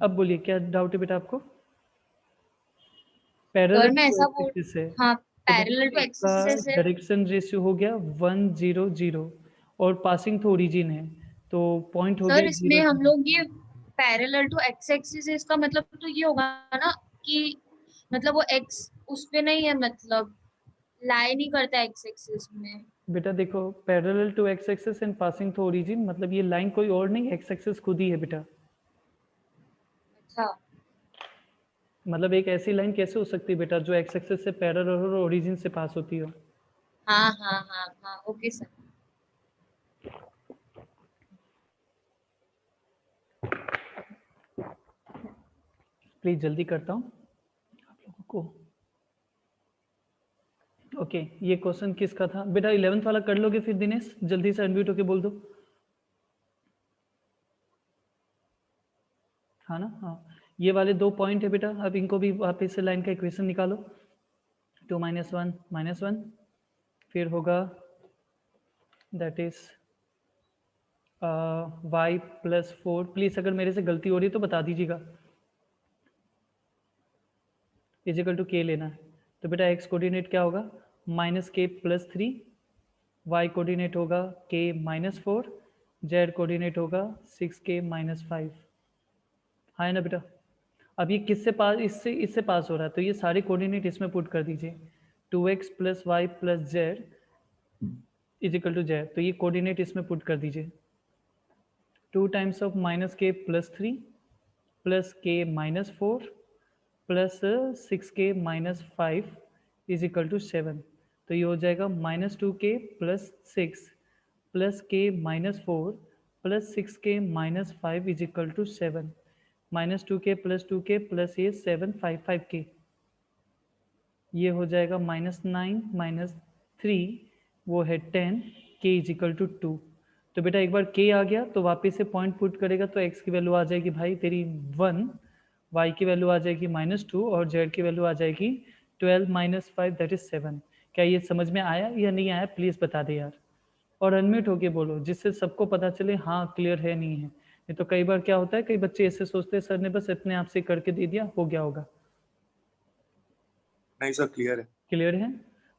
अब बोलिए क्या डाउट है बेटा आपको? पैरेलल सर मैं टू ऐसा एक्स बोल, एक्सिस है, हाँ तो पैरेलल बेटा टू इसका एक्सिस है। डायरेक्शन रेशियो हो गया 1 0 0, और पासिंग तो ओरिजिन है, तो पॉइंट हो सर गया इसमें 0 हम 0। लोग ये पैरेलल टू एक्स एक्सिस है, इसका मतलब तो ये होगा ना कि मतलब वो एक्स उस पे नहीं है, मतलब लाई नहीं करता एक्स एक्सिस में। बेटा देखो, parallel to x axis and passing through origin, मतलब ये लाइन कोई और नहीं, एक्स एक्सिस खुद ही है बेटा। अच्छा मतलब एक ऐसी लाइन कैसे हो सकती है बेटा जो एक्स एक्सिस से पैरेलल हो और ओरिजिन से पास होती हो? हाँ हाँ हाँ हाँ ओके सर। प्लीज जल्दी करता हूँ आप लोगों को। ओके ये क्वेश्चन किसका था बेटा? 11th वाला कर लोगे फिर दिनेश? जल्दी से अनम्यूट होके बोल दो। हाँ ना? हाँ ये वाले 2 पॉइंट है बेटा, अब इनको भी वापस से लाइन का इक्वेशन निकालो। 2 - 1 फिर होगा दैट इज y + 4। प्लीज अगर मेरे से गलती हो रही है तो बता दीजिएगा। इजिकल टू k लेना है तो बेटा x कोऑर्डिनेट क्या होगा? -k + 3, y कोऑर्डिनेट होगा k - 4, z कोऑर्डिनेट होगा 6k - 5। हाँ है ना बेटा? अब ये किससे पास, इससे पास हो रहा है तो ये सारे कोऑर्डिनेट इसमें पुट कर दीजिए। 2x + y + z is equal to z, तो ये कोऑर्डिनेट इसमें पुट कर दीजिए। 2 times of -k + 3 + k - 4 plus 6k - 5 is equal to 7। तो ये हो जाएगा -2k + 6 + k - 4 + 6k - 5 is equal to 7। -2k + 2k + ये 7 5k, ये हो जाएगा -9 - 3 वो है 10, k इजिकल टू 2। तो बेटा एक बार k आ गया तो वापस से पॉइंट पुट करेगा तो x की वैल्यू आ जाएगी भाई तेरी 1, y की वैल्यू आ जाएगी -2 और z की वैल्यू आ जाएगी 12 - 5 दैट इज 7। क्या ये समझ में आया या नहीं आया प्लीज़ बता दे यार, और अनम्यूट होके बोलो जिससे सबको पता चले हाँ क्लियर है नहीं है। नहीं तो कई बार क्या होता है, कई बच्चे ऐसे सोचते हैं सर ने बस इतने आप से करके दे दिया हो गया होगा। नहीं सर क्लियर है। क्लियर है?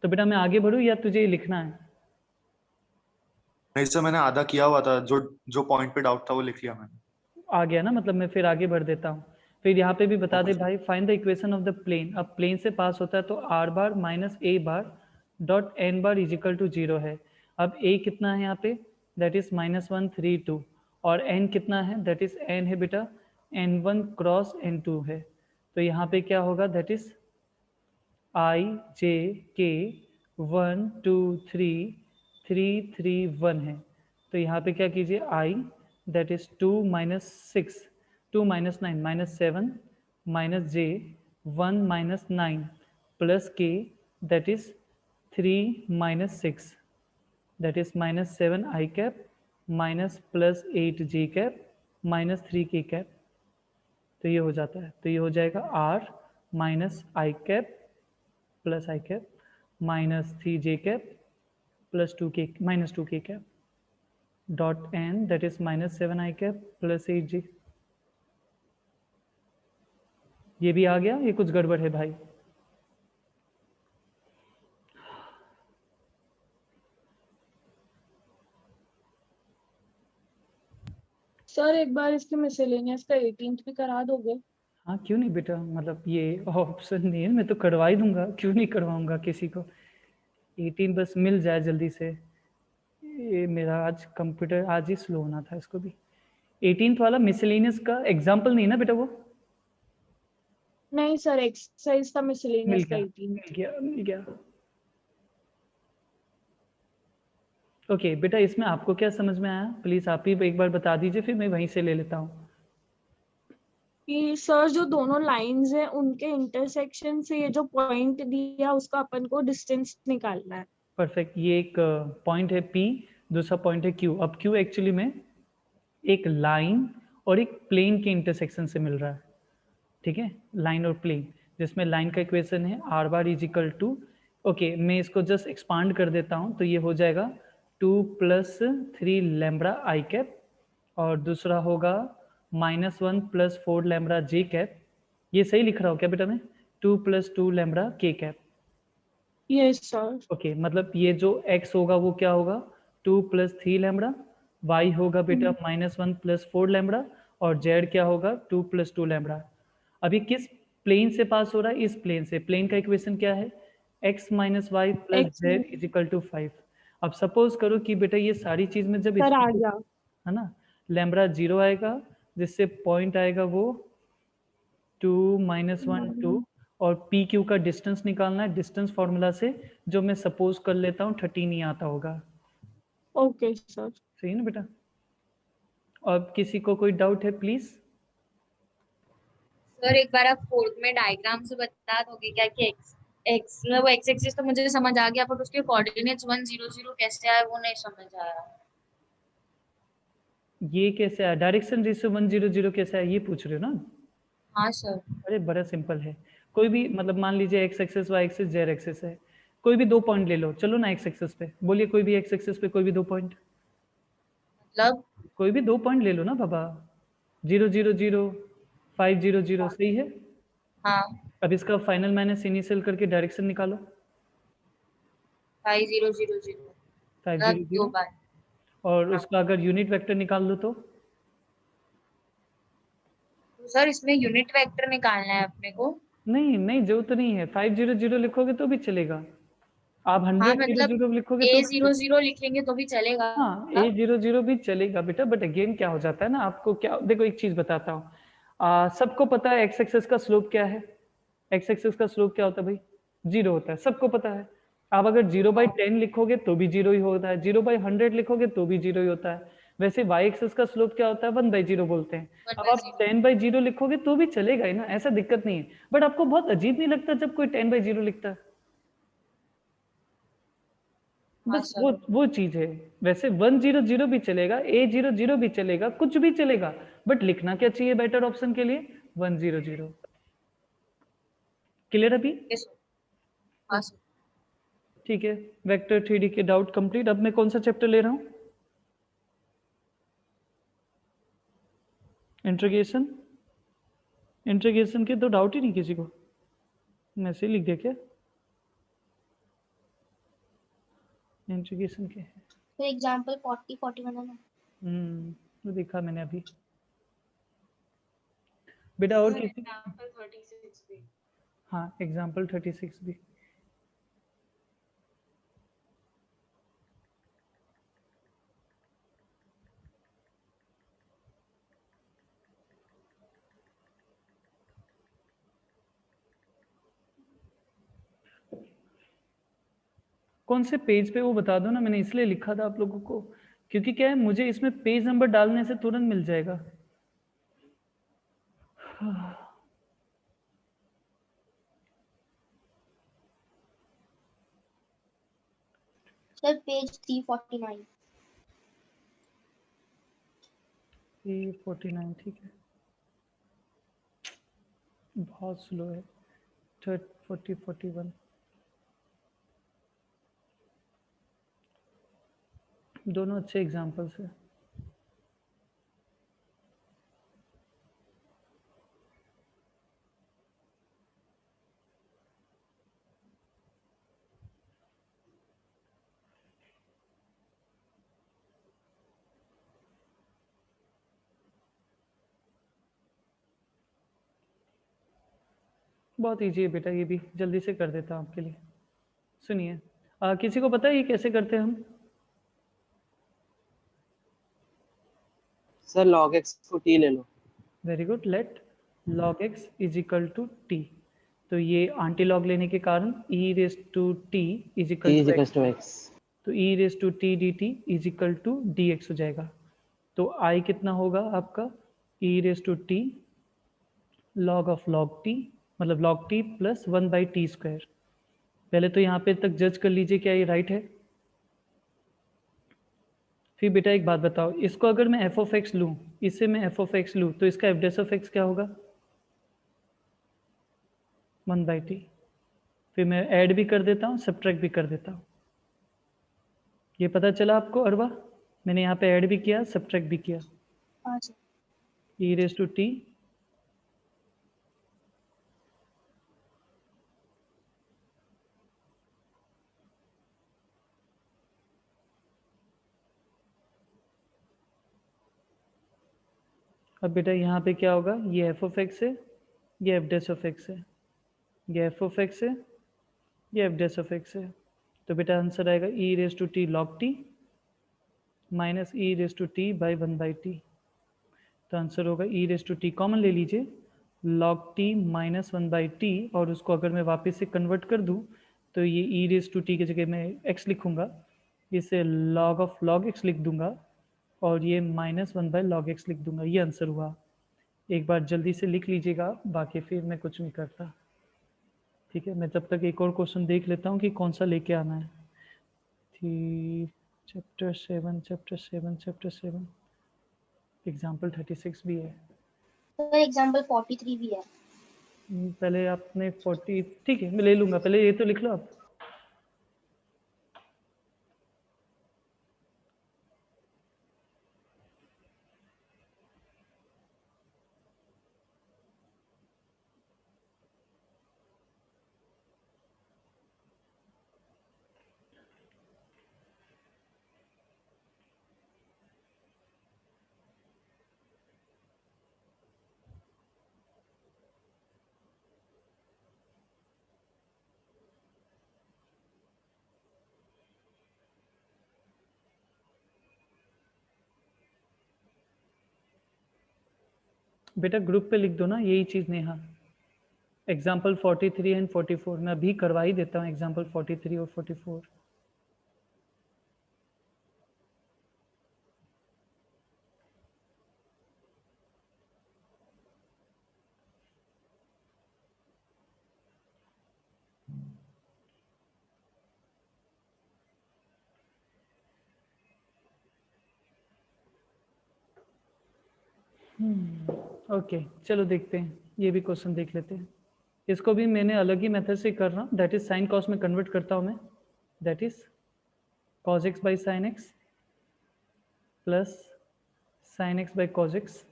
तो बेटा मैं आगे बढ़ूँ या तुझे ये लिखना है? नहीं सर मैंने आधा किया हुआ था, जो जो पॉइंट पे डाउट था वो लिख लिया मैंने। आ गया ना, मतलब मैं फिर आगे बढ़ देता हूँ। फिर यहाँ पे भी बता दे Okay. भाई, find the equation of the plane. अब प्लेन से पास होता है तो r bar - a bar dot n bar is equal to 0 है। अब a कितना है यहाँ पे? दैट इज -1 3 2, और n कितना है? दैट इज n है बेटा n1 क्रॉस n2 है। तो यहाँ पे क्या होगा? That is i j k 1 2 3 3 3 1 है। तो यहाँ पे क्या कीजिए, i that is 2 - 6 2 - 9 -7 - j 1 - 9 plus k that is 3 - 6 that is -7 i cap minus +8 j cap -3 k cap. तो ये हो जाता है, तो ये हो जाएगा r - i cap plus i cap -3 j cap +2k -2k cap dot n that is -7 i cap +8 j। ये भी आ गया? ये कुछ गड़बड़ है भाई? सर एक बार इसके मिसलेनियस का 18th भी करा दोगे? हाँ क्यों नहीं बेटा, मतलब ये ऑप्शन नहीं है, मैं तो करवा ही दूंगा, क्यों नहीं करवाऊंगा किसी को। 18 बस मिल जाए जल्दी से। ये मेरा आज कंप्यूटर आज ही स्लो होना था, इसको भी 18th वाला मिसलेनियस का एग्जाम्पल नहीं ना बेटा वो? नहीं सर, एक्सरसाइज का मिल मिसलेनियस का गया 18th। मिल गया। ओके बेटा इसमें आपको क्या समझ में आया? प्लीज आप ही एक बार बता दीजिए, फिर मैं वहीं से ले लेता हूँ। कि सर जो दोनों लाइंस हैं उनके इंटरसेक्शन से ये जो पॉइंट दिया उसका अपन को डिस्टेंस निकालना है। परफेक्ट, ये एक पॉइंट है P, दूसरा पॉइंट है Q। अब Q एक्चुअली में एक लाइन और एक प्लेन के इंटरसेक्शन से मिल रहा है, ठीक है, लाइन और प्लेन, जिसमें लाइन का इक्वेशन है r bar is equal to, okay मैं इसको जस्ट एक्सपांड कर देता हूँ, तो ये हो जाएगा 2 + 3 लैम्ब्डा i कैप, और दूसरा होगा -1 + 4 लैम्ब्डा j कैप। ये सही लिख रहा हूँ क्या बेटा मैं? 2 + 2 lambda k cap. Yes sir. Okay मतलब ये जो x होगा वो क्या होगा? 2 + 3 लैम्ब्डा, y होगा बेटा -1 + 4 लैम्ब्डा, और z क्या होगा? 2 + 2 लैम्ब्डा। अब ये किस प्लेन से पास हो रहा है? इस प्लेन से। प्लेन का इक्वेशन क्या है? x - y + z = 5। अब सपोज करो कि बेटा ये सारी चीज में जब सर आ इसमें, गया। है ना, लैम्ब्डा 0 आएगा, जिससे पॉइंट आएगा वो 2 -1 2 और पी क्यू का डिस्टेंस निकालना है डिस्टेंस फॉर्मूला से, जो मैं सपोज कर लेता हूँ 13 ही आता होगा। Okay sir. सही है ना बेटा? और किसी को कोई डाउट है प्लीज? सर एक बार आप फोर्थ में डायग्राम से बता दोगे क्या कि एक्स में वो एक्स एक्सिस तो मुझे समझ आ गया, पर उसके कोऑर्डिनेट्स 1 0 0 कैसे आए वो नहीं समझ आया। ये कैसे आया? डायरेक्शन रेशियो 1 0 0 कैसे आया, ये पूछ रहे हो ना? हाँ सर। अरे बड़ा सिंपल है। कोई भी मतलब मान लीजिए x axis y axis z axis है, कोई भी 2 पॉइंट ले लो, चलो ना एक्स एक्सिस पे, बोलिए कोई भी एक्स एक्सिस पे कोई भी 2 पॉइंट, मतलब कोई भी 2 पॉइंट ले लो ना बाबा। 0 0 0 5 0 0 सही है। हाँ अब इसका फाइनल माइनस इनिशियल करके डायरेक्शन निकालो। 5 0 0 0 5 मतलब 0 दो 0 बार। और हाँ। उसका अगर यूनिट वेक्टर निकाल लो तो तो सर इसमें यूनिट वेक्टर निकालना है अपने को। नहीं नहीं जरूरत नहीं है। 5 0 0 लिखोगे तो भी चलेगा, आप हाँ 100 0 मतलब 0 लिखोगे A तो भी 0 0 लिखेंगे तो भी चलेगा। हाँ ए 0 0 भी चलेगा बेटा। बट अगेन क्या हो जाता है ना, आपको क्या देखो एक चीज बताता हूँ, सबको पता है एक्स एक्सिस का स्लोप क्या है। एक्स एक्सिस का स्लोप क्या होता है भाई? 0 होता है, सबको पता है। आप अगर 0/10 लिखोगे तो भी 0 ही होता है, 0/100 लिखोगे तो भी 0 ही होता है। वैसे वाई एक्सिस का स्लोप क्या होता है? 1/0 बोलते हैं। 1 अब by आप 0। 10/0 लिखोगे तो भी चलेगा ही ना, ऐसा दिक्कत नहीं है। बट आपको बहुत अजीब नहीं लगता जब कोई 10/0 लिखता है? हाँ बस सर। वो चीज है। वैसे 1 0 0 भी चलेगा, A 0 0 भी चलेगा, कुछ भी चलेगा, बट लिखना क्या चाहिए बेटर ऑप्शन के लिए? 1 0 0। क्लियर अभी? Yes, sir। हाँ सर। ठीक है, वेक्टर 3D के डाउट कंप्लीट। अब मैं कौन सा चैप्टर ले रहा हूँ? इंट्रीगेशन। इंट्रीगेशन के तो डाउट ही नहीं किसी को, मैं ऐसे ही लिख दिया क्या? इंट्रीगेशन के है। तो एग्जांपल 40 41 है ना। वो देखा मैंने अभी। बेटा और किसी? एग्जांपल 36 भी। हाँ एग्जाम्पल 36 भी। कौन से पेज पे वो बता दो ना, मैंने इसलिए लिखा था आप लोगों को, क्योंकि क्या है मुझे इसमें पेज नंबर डालने से तुरंत मिल जाएगा। Sir page 349। 49 ठीक है, बहुत स्लो है। 40 41 दोनों अच्छे एग्जाम्पल्स है। बहुत ईजी है बेटा, ये भी जल्दी से कर देता हूँ आपके लिए। सुनिए, किसी को पता है ये कैसे करते हैं हम? सर log x को t ले लो। Very good. Let log x is equal to T. तो ये आंटी लॉग लेने के कारण e raise to T is t equal is to equals X, to x। तो e raise to T D T is equal to D X हो जाएगा। तो i कितना होगा आपका? e raise to T log of log T, मतलब log T plus 1/t square. पहले तो यहाँ पे तक जज कर लीजिए क्या ये राइट है। फिर बेटा एक बात बताओ, इसको अगर मैं एफ ऑफ एक्स लूँ, इससे मैं एफ ऑफ एक्स लूँ, तो इसका एफ डैश ऑफ एक्स क्या होगा? 1/t। फिर मैं ऐड भी कर देता हूँ, सब्ट्रैक्ट भी कर देता हूँ। ये पता चला आपको अरवा? मैंने यहाँ पे ऐड भी किया, सब्ट्रैक्ट भी किया। हाँ sir. e raise to t अब बेटा यहाँ पे क्या होगा? ये एफ ऑफ एक्स है, ये एफ डैश ऑफ एक्स है, ये एफ ऑफ एक्स है, ये एफ डैश ऑफ एक्स है। तो बेटा आंसर आएगा e raise to T log t minus e raise to t by 1/t। तो आंसर होगा e raise to t, common ले लीजिए, log t माइनस 1/t, और उसको अगर मैं वापस से कन्वर्ट कर दूँ तो ये e रेज टू टी की जगह मैं x लिखूँगा, इसे log ऑफ log x लिख दूंगा, और ये -1/log x लिख दूंगा। ये आंसर हुआ। एक बार जल्दी से लिख लीजिएगा, बाकी फिर मैं कुछ नहीं करता। ठीक है, मैं तब तक एक और क्वेश्चन देख लेता हूँ कि कौन सा लेके आना है। चैप्टर 7 एग्जाम्पल 36 भी है। सर एग्जाम्पल 43 भी है। पहले आपने 40, ठीक है मैं ले लूँगा, पहले ये तो लिख लो आप। बेटा ग्रुप पे लिख दो ना यही चीज़ नेहा। एग्जाम्पल 43 एंड 44 मैं अभी करवा ही देता हूँ, एग्जाम्पल 43 और 44। ओके चलो देखते हैं, ये भी क्वेश्चन देख लेते हैं। इसको भी मैंने अलग ही मेथड से कर रहा हूँ, दैट इज साइन कॉस में कन्वर्ट करता हूँ मैं, that is cos x by sine x plus sine x by cos x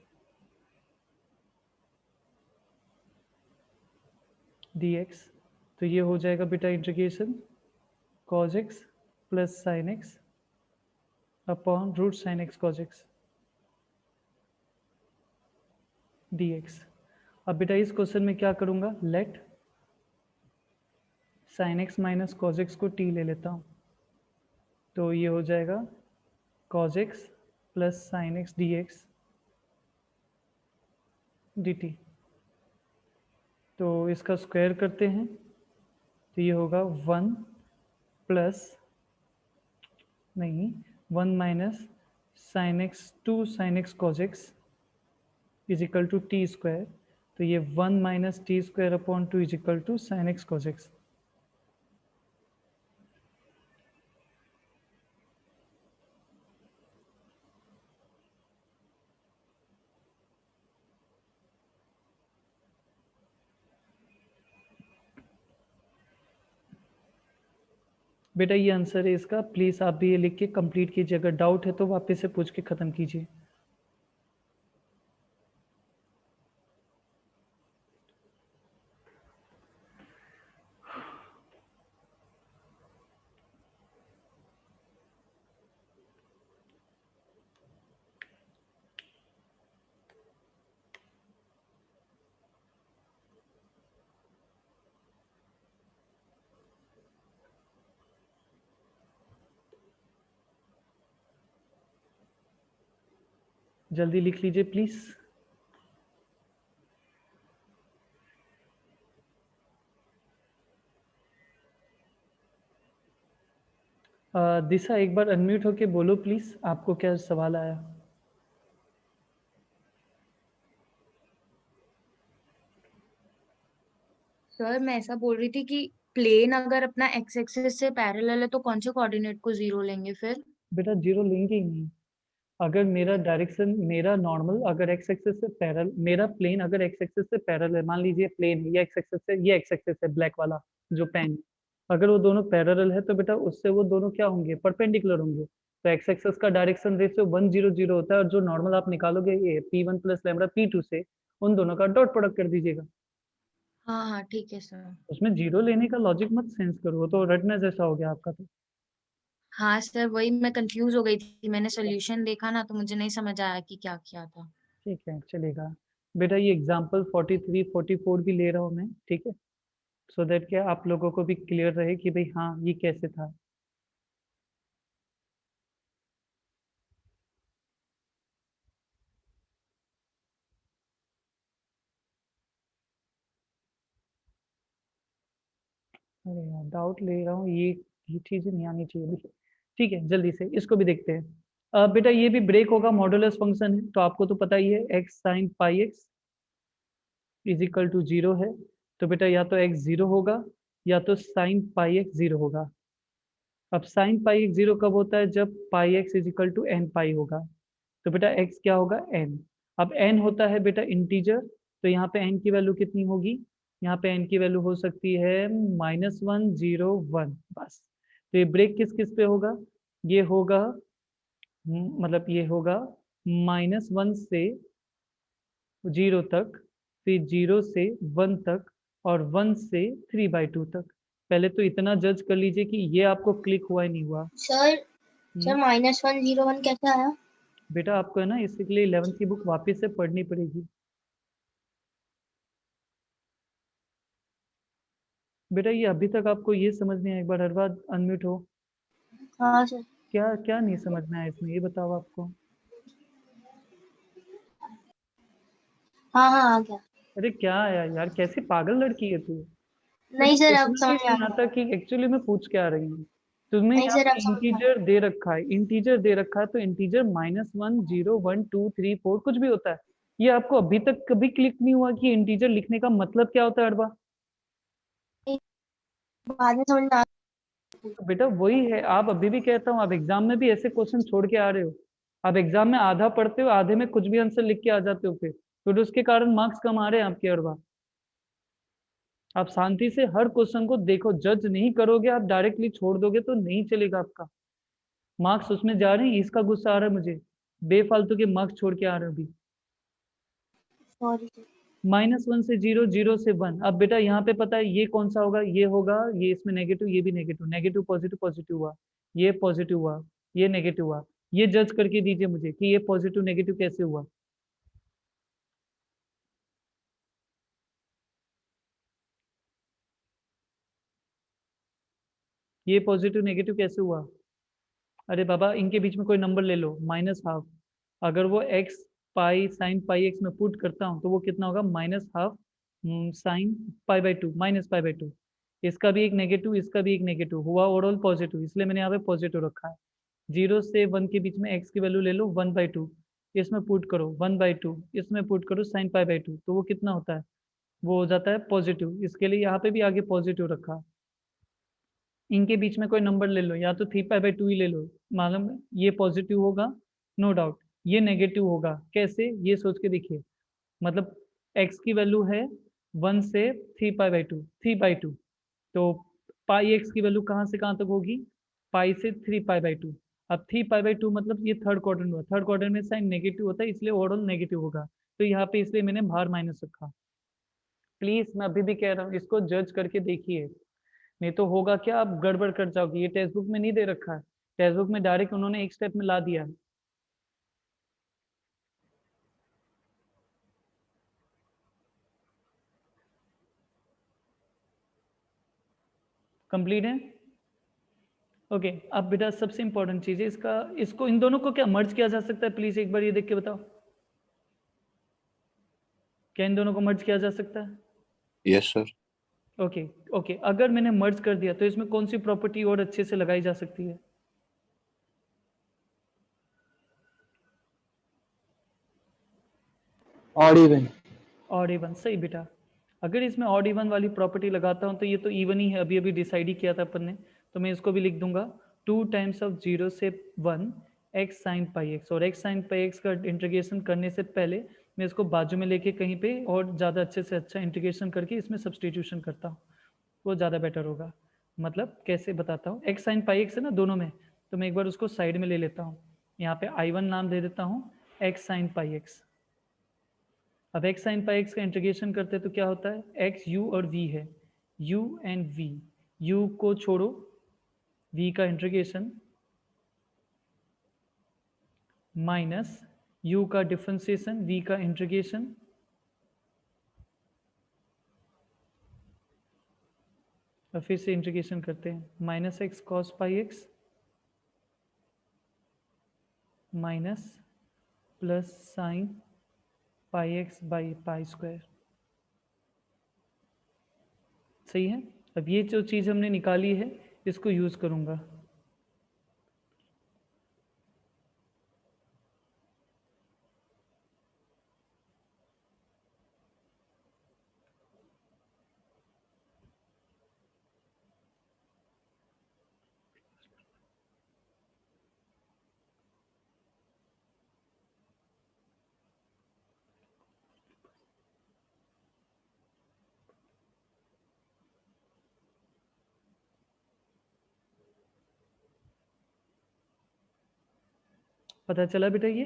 D x. तो ये हो जाएगा बेटा integration cos x plus sine x upon root sine x cos x D x. अब बेटा इस क्वेश्चन में क्या करूँगा, let sine x minus cos x को टी ले लेता हूँ, तो ये हो जाएगा cos x plus sine x D x D T. तो इसका स्क्वायर करते हैं तो ये होगा 1 प्लस नहीं 1 minus sine x 2 sine x cos x is equal to t square. तो ये 1 minus t square upon 2 is equal to sine x cos x. बेटा ये आंसर है इसका, प्लीज़ आप भी ये लिख के कंप्लीट कीजिए, अगर डाउट है तो वापस से पूछ के ख़त्म कीजिए। जल्दी लिख लीजिए प्लीज़। दिशा एक बार अनम्यूट होके बोलो प्लीज़, आपको क्या सवाल आया। सर मैं ऐसा बोल रही थी कि प्लेन अगर अपना एक्स एक्सिस से पैरेलल है तो कौन से कोऑर्डिनेट को जीरो लेंगे फिर? बेटा जीरो लेंगे ही नहीं। अगर मेरा डायरेक्शन मेरा नॉर्मल अगर एक्स एक्सिस से पैरेलल, मेरा प्लेन अगर एक्स एक्सिस से पैरेलल है, मान लीजिए प्लेन है, ये एक्स एक्सिस से ये एक्स एक्सिस है ब्लैक वाला जो पेन, अगर वो दोनों पैरेलल है तो बेटा उससे वो दोनों क्या होंगे, परपेंडिकुलर होंगे। तो एक्स एक्सिस का डायरेक्शन रेशियो 1 0 0 होता है, और जो नॉर्मल आप निकालोगे ये P1 प्लस लैम्बडा P2 से, उन दोनों का डॉट प्रोडक्ट कर दीजिएगा। हाँ हाँ ठीक है सर। उसमें जीरो लेने का लॉजिक मत सेंस करो, वो तो रटना जैसा हो गया आपका। तो हाँ सर वही मैं कंफ्यूज हो गई थी, मैंने सोल्यूशन देखा ना तो मुझे नहीं समझ आया कि क्या किया था। ठीक है चलेगा। बेटा ये एग्जाम्पल 43 44 भी ले रहा हूँ मैं, ठीक है, सो दैट क्या आप लोगों को भी क्लियर रहे कि भाई हाँ ये कैसे था। अरे यार डाउट ले रहा हूँ, ये चीजें नहीं आनी चाहिए अभी। ठीक है, जल्दी से इसको भी देखते हैं। बेटा ये भी ब्रेक होगा, मॉडुलस फंक्शन है तो आपको तो पता ही है, x sine pi x is equal to 0 है। तो बेटा या तो एक्स 0 होगा या तो साइन पाई एक्स 0 होगा। अब साइन पाई एक्स 0 कब होता है? जब pi x is equal to N pi होगा। तो बेटा x क्या होगा? n। अब n होता है बेटा इंटीजर, तो यहाँ पे n की वैल्यू कितनी होगी? यहाँ पे n की वैल्यू हो सकती है -1 0 1 बस। तो ये ब्रेक किस किस पे होगा? ये होगा मतलब ये होगा -1 से 0 तक, फिर 0 से 1 तक, और 1 से 3/2 तक। पहले तो इतना जज कर लीजिए कि ये आपको क्लिक हुआ ही नहीं हुआ। सर -1 0 1 कैसे आया? बेटा आपको है ना इसके लिए 11th की बुक वापस से पढ़नी पड़ेगी। बेटा ये अभी तक आपको ये समझ नहीं आया? एक बार हर बार अनम्यूट हो। हाँ सर। क्या क्या नहीं समझ में आया इसमें, ये बताओ आपको। हाँ हाँ आ गया। अरे क्या आया यार, कैसी पागल लड़की है तू। तुझे नहीं सर अब सोचना भी समझ में आ नहीं गया। आता कि एक्चुअली मैं पूछ क्या रही हूँ। तुम्हें नहीं यहाँ सर पे अब समझ में आ गया। इंटीजर दे रखा है, इंटीजर दे रखा है, तो इंटीजर -1 0 1 2 3 4 कुछ भी होता है। ये आपको अभी तक कभी क्लिक नहीं हुआ कि इंटीजर लिखने का मतलब क्या होता है अरबा? बाद में समझ में आ गया। तो बेटा वही है, आप अभी भी कहता हूँ, आप एग्जाम में भी ऐसे क्वेश्चन छोड़ के आ रहे हो। आप एग्जाम में आधा पढ़ते हो, आधे में कुछ भी आंसर लिख के आ जाते हो, फिर उसके कारण मार्क्स कम आ रहे हैं आपके अरबा। आप शांति से हर क्वेश्चन को देखो, जज नहीं करोगे, आप डायरेक्टली छोड़ दोगे तो नहीं चलेगा आपका। मार्क्स उसमें जा रहे हैं, इसका गुस्सा आ रहा है मुझे। बेफालतू के मार्क्स छोड़ के आ रहे हो अभी। Sorry sir. -1 से 0 0 से 1। अब बेटा यहाँ पे पता है ये कौन सा होगा? ये होगा, ये इसमें नेगेटिव, ये भी नेगेटिव, नेगेटिव पॉजिटिव, पॉजिटिव हुआ, ये पॉजिटिव हुआ, ये नेगेटिव हुआ। ये जज करके दीजिए मुझे कि ये पॉजिटिव नेगेटिव कैसे हुआ। ये पॉजिटिव नेगेटिव कैसे हुआ? अरे बाबा इनके बीच में कोई नंबर ले लो, -12। अगर वो x pi sine pi x में पुट करता हूँ तो वो कितना होगा? -12 साइन पाई/2 -पाई/2। इसका भी एक नेगेटिव, इसका भी एक नेगेटिव हुआ, ओवरऑल पॉजिटिव, इसलिए मैंने यहाँ पे पॉजिटिव रखा है। 0 से 1 के बीच में x की वैल्यू ले लो 1/2, इसमें पुट करो 1/2, इसमें पुट करो साइन पाई/2, तो वो कितना होता है? वो हो जाता है पॉजिटिव, इसके लिए यहाँ पे भी आगे पॉजिटिव रखा। इनके बीच में कोई नंबर ले लो, या तो 3π/2 ही ले लो। मालूम है ये पॉजिटिव होगा, नो डाउट। ये नेगेटिव होगा, कैसे? ये सोच के देखिए। मतलब x की वैल्यू है 1 से 3π/2, 3/2। तो पाई एक्स की वैल्यू कहाँ से कहाँ तक होगी? पाई से 3π/2। अब 3π/2 मतलब ये थर्ड क्वाड्रेंट हुआ, थर्ड क्वाड्रेंट में साइन नेगेटिव होता है, इसलिए ओवरऑल नेगेटिव होगा। तो यहाँ पे इसलिए मैंने बाहर माइनस रखा। प्लीज मैं अभी भी कह रहा हूँ, इसको जज करके देखिए, नहीं तो होगा क्या, आप गड़बड़ कर जाओगे। ये टेक्स्ट बुक में नहीं दे रखा है, टेक्स्ट बुक में डायरेक्ट उन्होंने एक स्टेप में ला दिया है। कंप्लीट है? ओके अब बेटा सबसे इंपॉर्टेंट चीज है इसका, इसको इन दोनों को क्या मर्ज किया जा सकता है? प्लीज एक बार ये देख के बताओ, क्या इन दोनों को मर्ज किया जा सकता है? Yes sir. ओके ओके, अगर मैंने मर्ज कर दिया तो इसमें कौन सी प्रॉपर्टी और अच्छे से लगाई जा सकती है? Odd even. ऑड इवन, सही बेटा। अगर इसमें ऑड इवन वाली प्रॉपर्टी लगाता हूँ तो ये तो इवन ही है, अभी अभी डिसाइड ही किया था अपन ने। तो मैं इसको भी लिख दूंगा 2 टाइम्स ऑफ 0 से 1 एक्स साइन पाई एक्स। और एक्स साइन पाई एक्स का इंटीग्रेशन करने से पहले मैं इसको बाजू में लेके कहीं पे और ज़्यादा अच्छे से अच्छा इंटीग्रेशन करके इसमें सब्सटीट्यूशन करता हूँ, वो ज़्यादा बेटर होगा। मतलब कैसे बताता हूँ, एक्स साइन पाई एक्स है ना दोनों में, तो मैं एक बार उसको साइड में ले लेता हूँ। यहाँ पे I1 नाम दे देता हूँ एक्स साइन पाई एक्स। अब एक्स साइन पाई एक्स का इंटीग्रेशन करते हैं तो क्या होता है? एक्स यू और वी है, यू एंड वी, यू को छोड़ो, वी का इंटीग्रेशन माइनस यू का डिफरेंशिएशन, वी का इंटीग्रेशन, और फिर से इंटीग्रेशन करते हैं -x cos pi x minus plus sign pi x by pi square. सही है? अब ये जो चीज़ हमने निकाली है इसको यूज़ करूँगा। पता चला बेटा ये?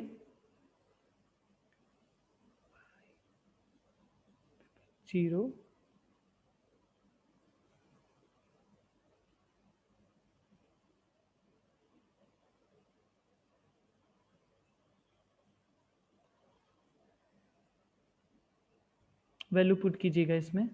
जीरो वैल्यू पुट कीजिएगा इसमें।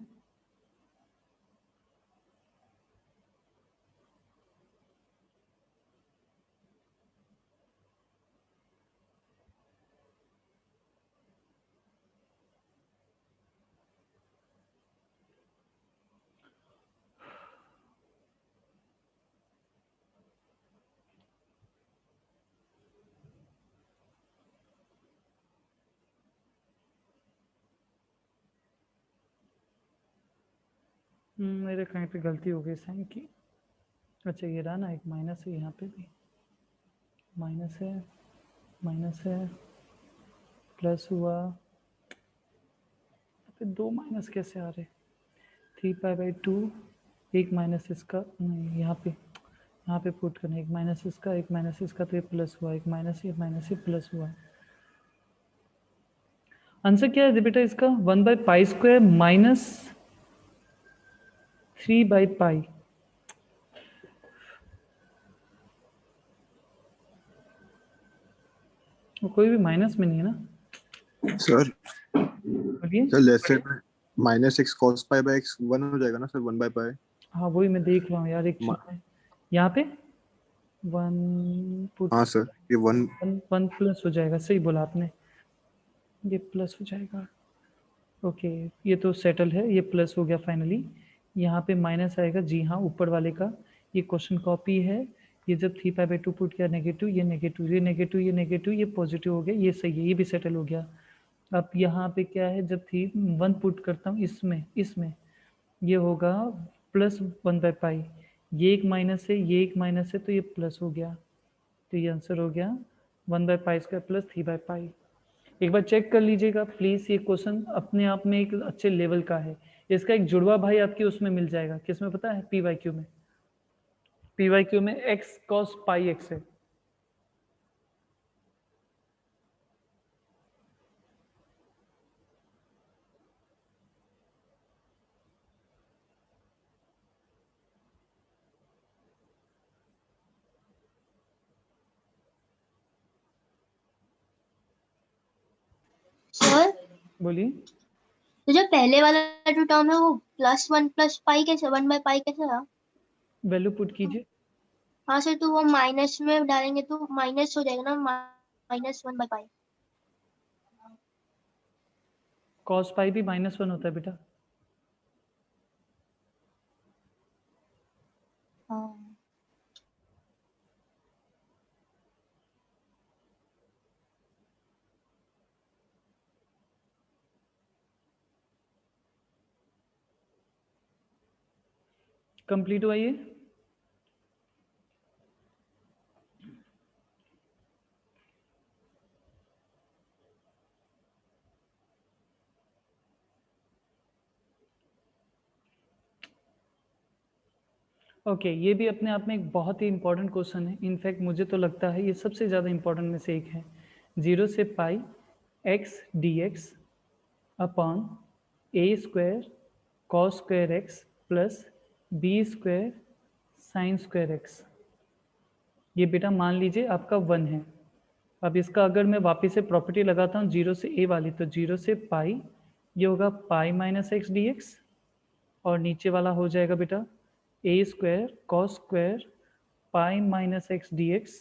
मेरे कहीं पे गलती हो गई साइन की। अच्छा ये रहा ना, एक माइनस है यहाँ पे भी, माइनस है प्लस हुआ, पे दो माइनस कैसे आ रहे? 3π/2 एक माइनस इसका नहीं, यहाँ पे पुट करना, एक माइनस इसका तो ये प्लस हुआ, एक माइनस ये प्लस हुआ। आंसर क्या है बेटा इसका? 1/π² माइनस 3/π। कोई भी माइनस में नहीं है ना सर बोलिए। सर लेफ्ट साइड में -6 cos π/x 1 हो जाएगा ना सर 1/π। हाँ वही मैं देख रहा हूँ यार, एक चीज है यहाँ पे 1 पुट, हाँ सर ये 1 1 प्लस हो जाएगा, सही बोला आपने, ये प्लस हो जाएगा। ओके ये तो सेटल है, ये प्लस हो गया फाइनली। यहाँ पे माइनस आएगा, जी हाँ ऊपर वाले का, ये क्वेश्चन कॉपी है। ये जब 3π/2 पुट किया नेगेटिव, ये नेगेटिव, ये नेगेटिव, ये नेगेटिव, ये पॉजिटिव हो गया, ये सही है, ये भी सेटल हो गया। अब यहाँ पे क्या है, जब 1 पुट करता हूँ इसमें ये होगा प्लस 1/π, ये एक माइनस है, ये एक माइनस है, तो ये प्लस हो गया, तो ये आंसर हो गया 1/π² प्लस 3/π। एक बार चेक कर लीजिएगा प्लीज, ये क्वेश्चन अपने आप में एक अच्छे लेवल का है। इसका एक जुड़वा भाई आपके उसमें मिल जाएगा, किसमें पता है? PYQ में। PYQ में x cos πx है। सर बोलिए। तो जो पहले वाला जो टर्म है वो +1 + π कैसे 1/π कैसे रहा? वैल्यू पुट कीजिए। हाँ सर, तो वो माइनस में डालेंगे तो माइनस हो जाएगा ना, -1/π। cos π भी -1 होता है बेटा। हाँ कंप्लीट हुआ ये? ओके ये भी अपने आप में एक बहुत ही इंपॉर्टेंट क्वेश्चन है। इनफैक्ट मुझे तो लगता है ये सबसे ज़्यादा इंपॉर्टेंट में से एक है। 0 से π x dx upon a² cos² x plus b² sin² x। ये बेटा मान लीजिए आपका 1 है। अब इसका अगर मैं वापस से प्रॉपर्टी लगाता हूँ 0 से a वाली, तो 0 से π ये होगा π - x dx, और नीचे वाला हो जाएगा बेटा a² cos² π - x dx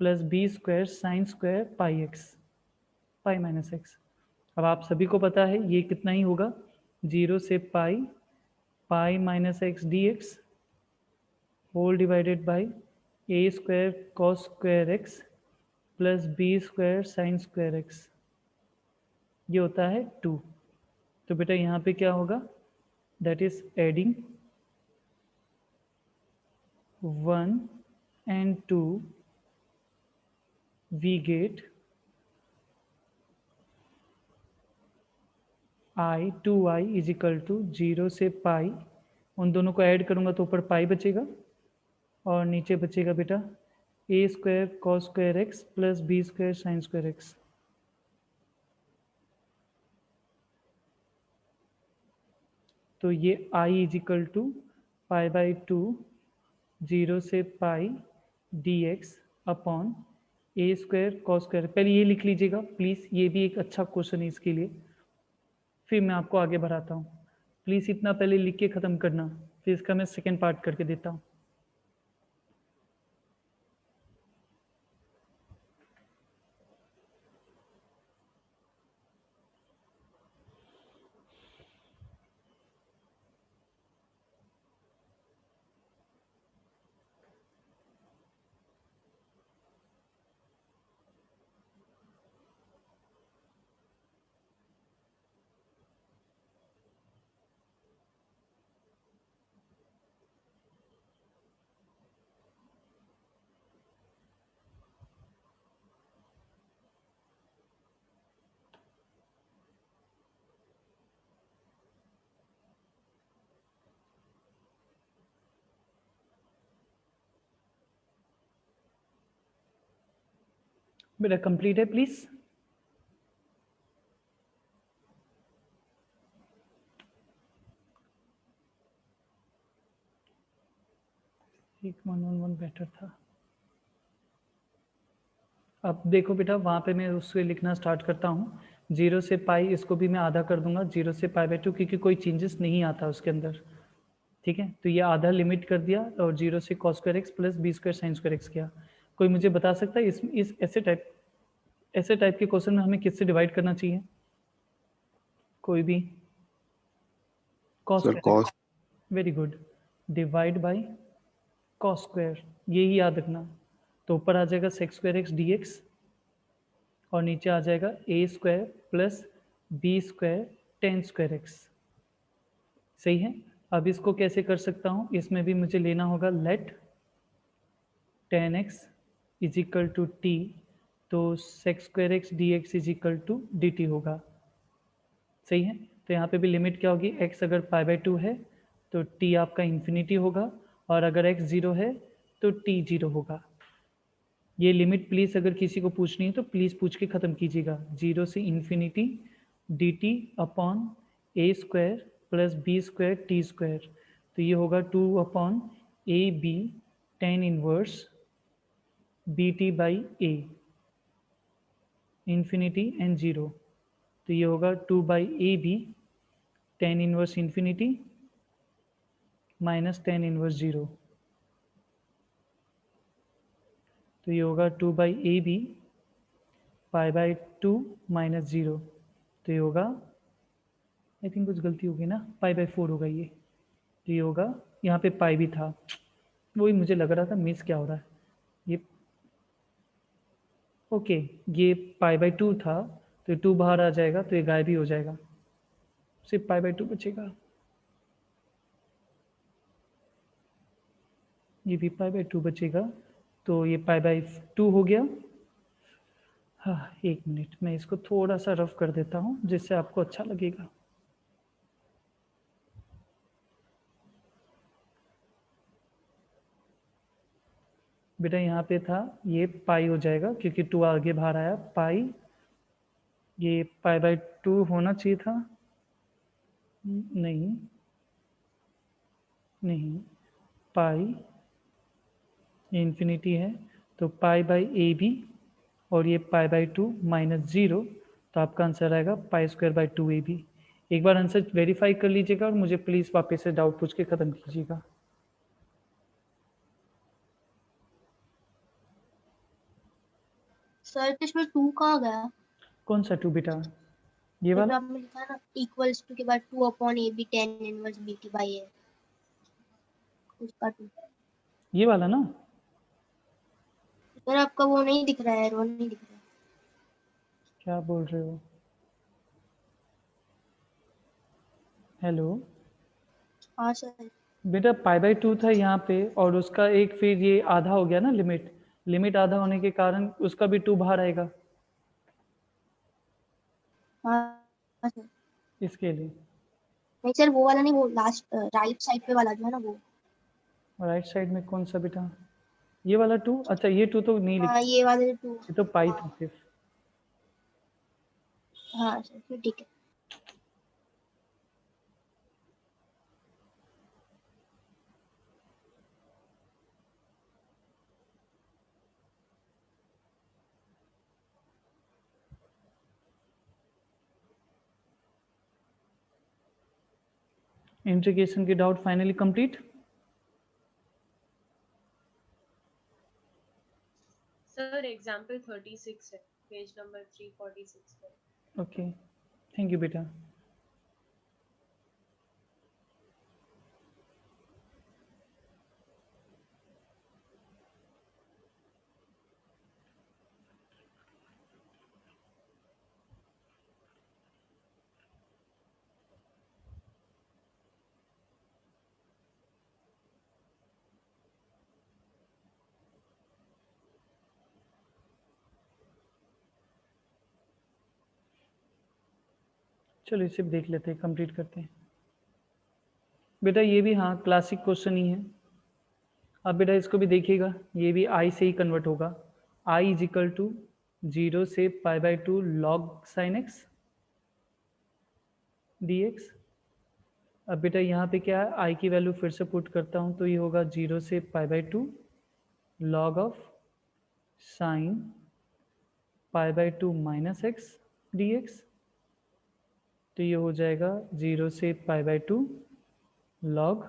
plus b² sin² πx, π - x। अब आप सभी को पता है ये कितना ही होगा, 0 से π pi minus X D X whole divided by A square cos square x plus B square sine square X, ये होता है 2। तो बेटा यहाँ पे क्या होगा, that is adding 1 and 2 we get I 2i is equal to 0 से पाई, उन दोनों को ऐड करूँगा तो ऊपर पाई बचेगा और नीचे बचेगा बेटा A square cos square x plus B square sine square X. तो ये I is equal to pi by 2 0 से pi D X upon A square cos square. पहले ये लिख लीजिएगा प्लीज़, ये भी एक अच्छा क्वेश्चन है इसके लिए, फिर मैं आपको आगे बढ़ाता हूँ। प्लीज़ इतना पहले लिख के ख़त्म करना, फिर इसका मैं सेकेंड पार्ट करके देता हूँ। बेटा कंप्लीट है प्लीज़। एक 111 बेटर था। अब देखो बेटा वहाँ पे मैं उससे लिखना स्टार्ट करता हूँ। 0 से पाई इसको भी मैं आधा कर दूंगा 0 से पाई बाई 2, क्योंकि कोई चेंजेस नहीं आता उसके अंदर। ठीक है, तो ये आधा लिमिट कर दिया और 0 से cos square x plus B square sine square x किया। कोई मुझे बता सकता है इस ऐसे टाइप के क्वेश्चन में हमें किससे डिवाइड करना चाहिए? कोई भी? Cos sir square. Cos. Very good, divide by cos square, यही याद रखना। तो ऊपर आ जाएगा sec square X D X और नीचे आ जाएगा A square plus B square tan square X. सही है। अब इसको कैसे कर सकता हूँ, इसमें भी मुझे लेना होगा let tan X is equal to T, तो sec square X D x is equal to D T होगा। सही है। तो यहाँ पे भी लिमिट क्या होगी, x अगर पाई बाई 2 है तो t आपका इन्फिनिटी होगा, और अगर x 0 है तो t 0 होगा। ये लिमिट प्लीज़ अगर किसी को पूछनी है तो प्लीज़ पूछ के ख़त्म कीजिएगा। 0 से infinity D T upon A square plus B square T square, तो ये होगा 2 upon A B tan inverse B T by A infinity and 0, तो ये होगा 2 by A B tan inverse infinity minus tan inverse 0, तो ये होगा 2 by A B pi by 2 minus 0, तो ये होगा, आई थिंक कुछ गलती होगी ना, पाई बाई 4 होगा ये। तो ये होगा, यहाँ पे पाई भी था, वही मुझे लग रहा था मिस क्या हो रहा है ये। ओके, ये पाई बाई 2 था तो 2 बाहर आ जाएगा तो ये गायब ही हो जाएगा, सिर्फ पाई बाई 2 बचेगा। ये भी पाई बाई 2 बचेगा, तो ये पाई बाई 2 हो गया। हाँ, एक मिनट, मैं इसको थोड़ा सा रफ कर देता हूँ जिससे आपको अच्छा लगेगा। बेटा यहाँ पे था, ये पाई हो जाएगा क्योंकि 2 आगे बाहर आया, पाई, ये पाई बाई 2 होना चाहिए था, नहीं नहीं, पाई ये इन्फिनिटी है, तो पाई बाई ए बी और ये पाई बाई 2 माइनस 0, तो आपका आंसर आएगा pi square by 2 a b. एक बार आंसर वेरीफाई कर लीजिएगा और मुझे प्लीज़ वापस से डाउट पूछ के ख़त्म कीजिएगा। सर तो इसमें 2 कहाँ गया? कौन सा 2 बेटा? ये तो वाला? आपने लिखा ना इक्वल्स टू के बाद 2 upon A B tan inverse B T by A. उसका 2। ये वाला ना? सर आपका वो नहीं दिख रहा है, रो नहीं दिख रहा है। क्या बोल रहे हो? हेलो हाँ सर। बेटा, π/2 था यहाँ पे और उसका एक फिर ये आधा हो गया ना, लिमिट लिमिट आधा होने के कारण उसका भी 2 बाहर आएगा हाँ सर। इसके लिए। नहीं सर वो वाला नहीं, वो लास्ट राइट साइड पे वाला जो है ना वो। राइट साइड में कौन सा बेटा? ये वाला 2? अच्छा ये 2 तो नहीं लिखा, हाँ ये वाले 2। ये तो पाई था सिर्फ। हाँ सर फिर ठीक है। इंटीग्रेशन की doubt finally complete? Sir example 36 है, पेज नंबर 346 पर। ओके, थैंक यू बेटा। चलो इसे भी देख लेते हैं, कंप्लीट करते हैं। बेटा ये भी हाँ क्लासिक क्वेश्चन ही है। अब बेटा इसको भी देखिएगा, ये भी आई से ही कन्वर्ट होगा। आई इज इक्वल टू 0 से π/2 लॉग साइन एक्स dx। अब बेटा यहाँ पे क्या है, आई की वैल्यू फिर से पुट करता हूँ तो ये होगा 0 से π/2 log of sine π/2 minus X dx। तो ये हो जाएगा 0 से π/2 लॉग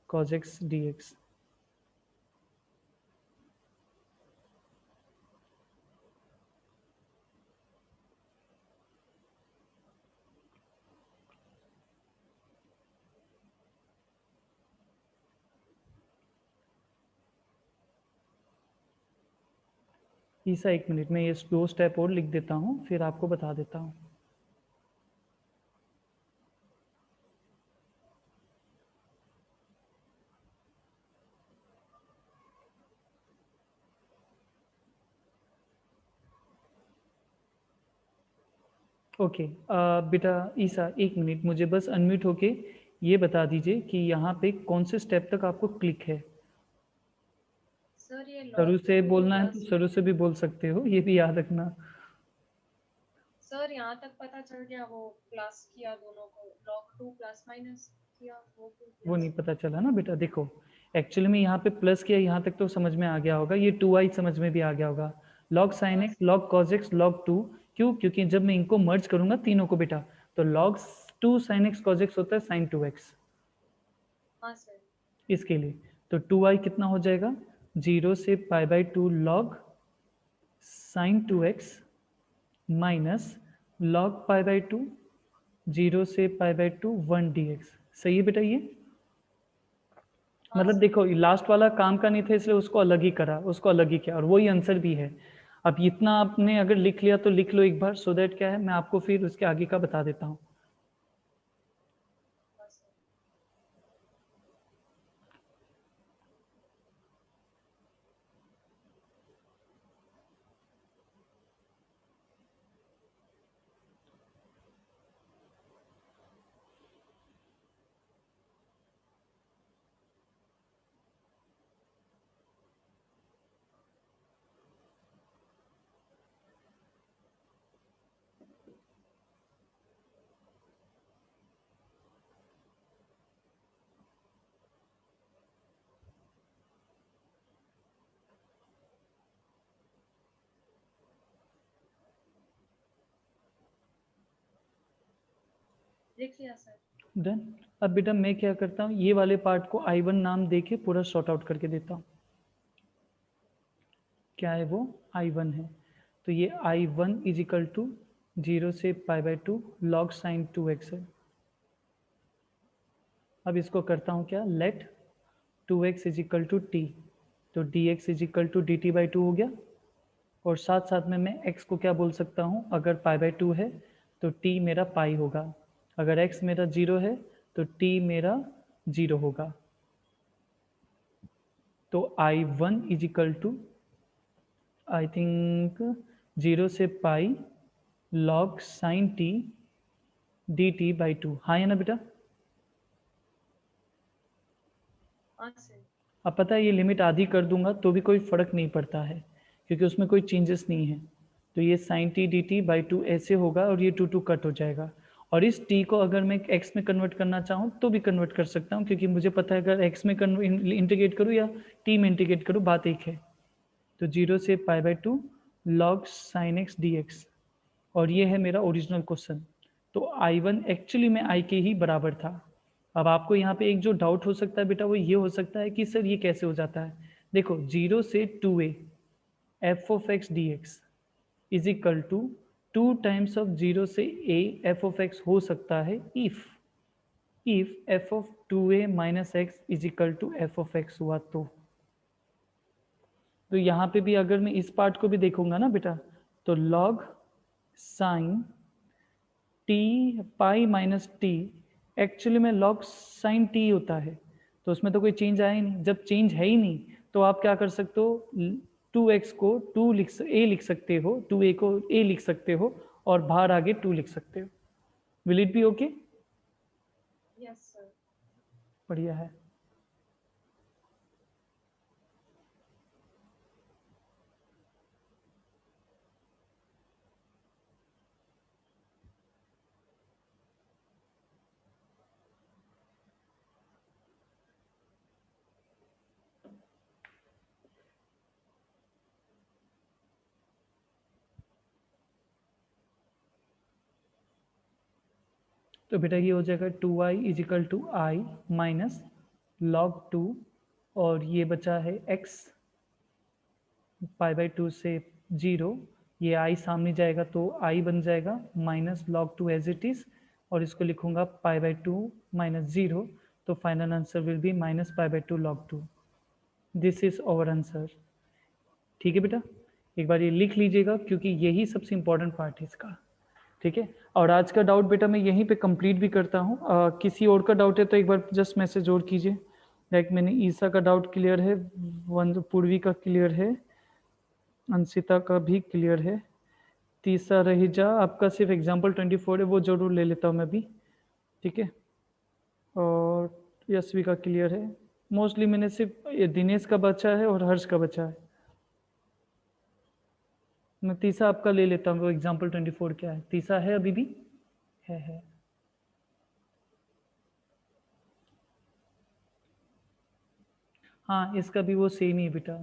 cos x dx। ईसा एक मिनट में ये 2 स्टेप और लिख देता हूँ, फिर आपको बता देता हूँ। ओके बेटा ईसा एक मिनट, मुझे बस अनम्यूट होके ये बता दीजिए कि यहाँ पे कौन से स्टेप तक आपको क्लिक है। सर ये शुरू log से 2 बोलना है तो plus शुरू से भी बोल सकते हो, ये भी याद रखना। सर यहाँ तक पता चल गया, वो प्लस किया दोनों को, log 2 प्लस माइनस किया, वो क्यों किया वो नहीं सर? पता चला ना बेटा, देखो एक्चुअली में यहाँ पे प्लस किया, यहाँ तक तो समझ में आ गया होगा, ये 2i समझ में भी आ गया होगा। Log sine x, log cos x, log 2, क्यों? क्योंकि जब मैं इनको मर्ज करूंगा तीनों को बेटा, तो log 2 sine x cos x होता है साइन 2x, हाँ सर। इसके लिए। तो 2i कितना हो जाएगा, 0 से π/2 log sign 2x minus log π/2 0 से π/2 1 dx। सही है बेटा? ये हाँ मतलब सर। देखो लास्ट वाला काम का नहीं था इसलिए उसको अलग ही करा, उसको अलग ही किया और वही आंसर भी है। अब इतना आपने अगर लिख लिया तो लिख लो एक बार, सो दैट क्या है मैं आपको फिर उसके आगे का बता देता हूँ। हाँ सर। लिख लिया सर। डन। अब बेटा मैं क्या करता हूँ, ये वाले पार्ट को I1 नाम देके पूरा सॉर्ट आउट करके देता हूँ। क्या है वो? I1 है। तो ये I1 इज इक्वल टू 0 से π/2 लॉग साइन 2x है। अब इसको करता हूँ क्या, let 2x is equal to T, तो dx is equal to dt by 2 हो गया। और साथ साथ में मैं x को क्या बोल सकता हूँ, अगर पाई बाई 2 है तो t मेरा पाई होगा, अगर x मेरा 0 है तो t मेरा 0 होगा। तो I1 is equal to I think 0 से pi log sine t D t by 2, हाँ है ना बेटा? हाँ सर। अब पता है ये लिमिट आधी कर दूंगा तो भी कोई फर्क नहीं पड़ता है, क्योंकि उसमें कोई चेंजेस नहीं है। तो ये sine t D t by 2 ऐसे होगा और ये 2 कट हो जाएगा। और इस t को अगर मैं x में कन्वर्ट करना चाहूँ तो भी कन्वर्ट कर सकता हूँ, क्योंकि मुझे पता है अगर x में इंटीग्रेट करूँ या t में इंटीग्रेट करूँ बात एक है। तो 0 से पाई by 2 log sine x D X, और ये है मेरा ओरिजिनल क्वेश्चन। तो I1 एक्चुअली में I के ही बराबर था। अब आपको यहाँ पे एक जो डाउट हो सकता है बेटा वो ये हो सकता है कि सर ये कैसे हो जाता है। देखो 0 से 2a f of x D x is equal to 2 times of 0 से a एफ ऑफ एक्स हो सकता है if f of 2a minus x is equal to f of x हुआ तो यहाँ पे भी अगर मैं इस पार्ट को भी देखूंगा ना बेटा, तो log sine T pi minus T actually में लॉग साइन टी होता है, तो उसमें तो कोई चेंज आया ही नहीं। जब चेंज है ही नहीं तो आप क्या कर सकते हो, 2x को a लिख सकते हो, 2a को a लिख सकते हो और बाहर आगे 2 लिख सकते हो। Will it be okay? Yes sir. बढ़िया है। तो बेटा ये हो जाएगा 2i is equal to I minus log 2, और ये बचा है x पाई बाई 2 से 0, ये i सामने जाएगा तो i बन जाएगा minus log 2 as it is, और इसको लिखूंगा पाई बाई 2 माइनस 0, तो final answer will be minus pi by 2 log 2। This is our answer. ठीक है बेटा, एक बार ये लिख लीजिएगा क्योंकि यही सबसे इंपॉर्टेंट पार्ट है इसका। ठीक है, और आज का डाउट बेटा मैं यहीं पे कंप्लीट भी करता हूँ। किसी और का डाउट है तो एक बार जस्ट मैसेज और कीजिए। लाइक मैंने ईसा का डाउट क्लियर है, पूर्वी का क्लियर है, अंशिता का भी क्लियर है, तीसरा रहीजा आपका सिर्फ एग्जाम्पल 24 है वो जरूर ले लेता हूँ मैं भी। ठीक है, और यशवी का क्लियर है। मोस्टली मैंने सिर्फ ये दिनेश का बचा है और हर्ष का बचा है। मैं तीसरा आपका ले लेता हूँ, वो एग्जाम्पल 24 क्या है, तीसरा है अभी भी है। हाँ इसका भी वो सेम ही है बेटा।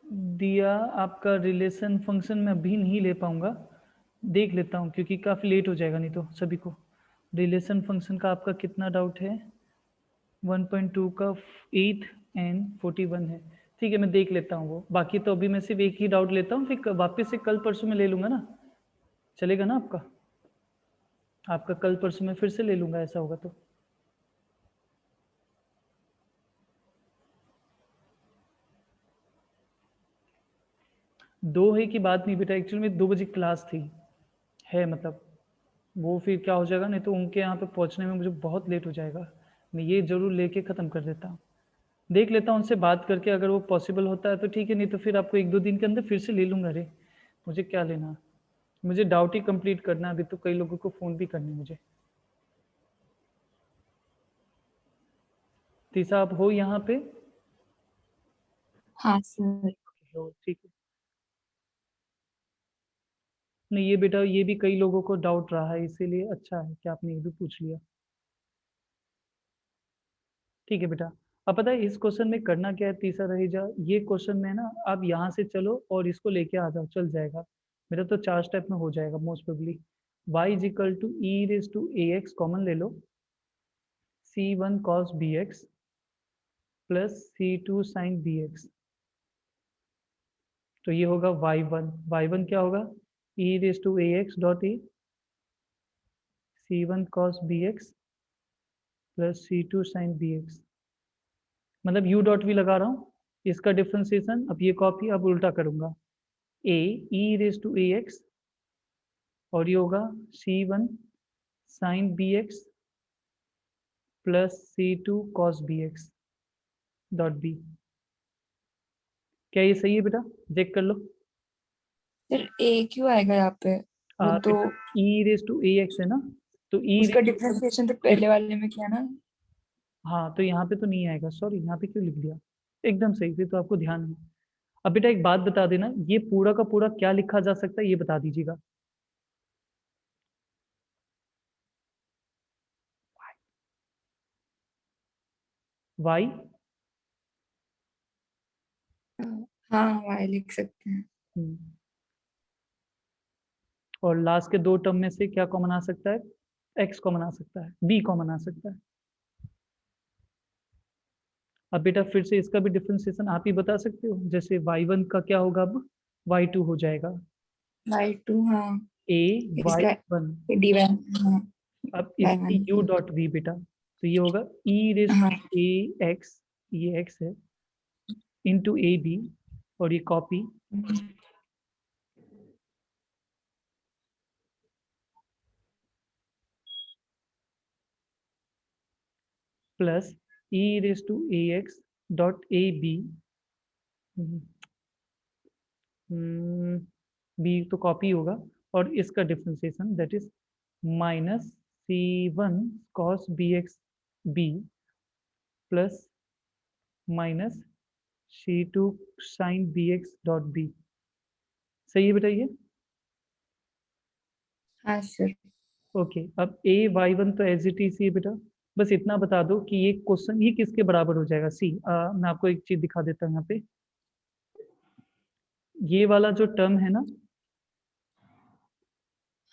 दिया आपका रिलेशन फंक्शन में अभी नहीं ले पाऊंगा, देख लेता हूँ क्योंकि काफ़ी लेट हो जाएगा नहीं तो सभी को। रिलेशन फंक्शन का आपका कितना डाउट है? 1.2 का 8 एंड 41 है। ठीक है मैं देख लेता हूँ वो, बाकी तो अभी मैं सिर्फ एक ही डाउट लेता हूँ, फिर वापस से कल परसों में ले लूँगा ना, चलेगा ना आपका कल परसों में फिर से ले लूँगा ऐसा होगा तो। दो है की बात नहीं बेटा, एक्चुअली में 2 बजे क्लास थी है, मतलब वो फिर क्या हो जाएगा नहीं तो उनके यहाँ पे पहुँचने में मुझे बहुत लेट हो जाएगा। मैं ये जरूर लेके ख़त्म कर देता हूँ, देख लेता हूँ उनसे बात करके, अगर वो पॉसिबल होता है तो ठीक है, नहीं तो फिर आपको 1-2 दिन के अंदर फिर से ले लूँगा। अरे मुझे क्या लेना, मुझे डाउट ही कंप्लीट करना है, अभी तो कई लोगों को फ़ोन भी करने मुझे। तीसरा आप हो यहाँ पे? हाँ सर। ठीक है, नहीं ये बेटा ये भी कई लोगों को डाउट रहा है, इसीलिए अच्छा है कि आपने ये भी पूछ लिया। ठीक है बेटा, अब पता है इस क्वेश्चन में करना क्या है, तीसरा रहेगा ये क्वेश्चन में ना आप यहाँ से चलो और इसको लेके आ जाओ, चल जाएगा। मेरा तो 4 स्टेप में हो जाएगा most probably. y is equal to e raise to A x common ले लो, c1 cos bx plus c2 sin bx, तो ये होगा y1 क्या होगा, e raise to A x dot a c1 cos bx plus C2 sine BX, मतलब U dot V लगा रहा हूँ, इसका डिफ्रेंसिएशन, अब ये कॉपी, अब उल्टा करूंगा, A e raise to AX, और ये होगा C1 sine BX plus C2 cos BX dot B। क्या ये सही है बेटा? चेक कर लो। फिर ए क्यों आएगा यहाँ पे? वो तो ई रेज टू AX है ना, तो ई उसका डिफरेंशिएशन तो पहले वाले में किया ना। हाँ, तो यहाँ पे तो नहीं आएगा, सॉरी, यहाँ पे क्यों लिख दिया? एकदम सही, फिर तो आपको ध्यान है। अब बेटा एक बात बता देना, ये पूरा का पूरा क्या लिखा जा सकता है ये बता दीजिएगा। y, हाँ वाई लिख सकते हैं। और लास्ट के दो टर्म में से क्या कॉमन आ सकता है? x कॉमन आ सकता है, b कॉमन आ सकता है। अब बेटा फिर से इसका भी डिफरेंशिएशन आप ही बता सकते हो, जैसे y1 का क्या होगा, अब y2 हो जाएगा वाई टू, हाँ a इसका y1। डी वाई, हाँ अब इसकी y1, u डॉट v बेटा, तो ये होगा e रेज हाँ a x, ये x है, इंटू ए बी, और ये copy plus e raise to A x dot a b, b तो कॉपी होगा, और इसका differentiation that is minus C1 cos BX b plus minus C2 sine BX dot b. सही है बेटा ये? हाँ सर। ओके, अब A y1 तो एज इट इज ही है बेटा, बस इतना बता दो कि ये क्वेश्चन ये किसके बराबर हो जाएगा। सी मैं आपको एक चीज दिखा देता हूँ यहाँ पे, ये वाला जो टर्म है ना,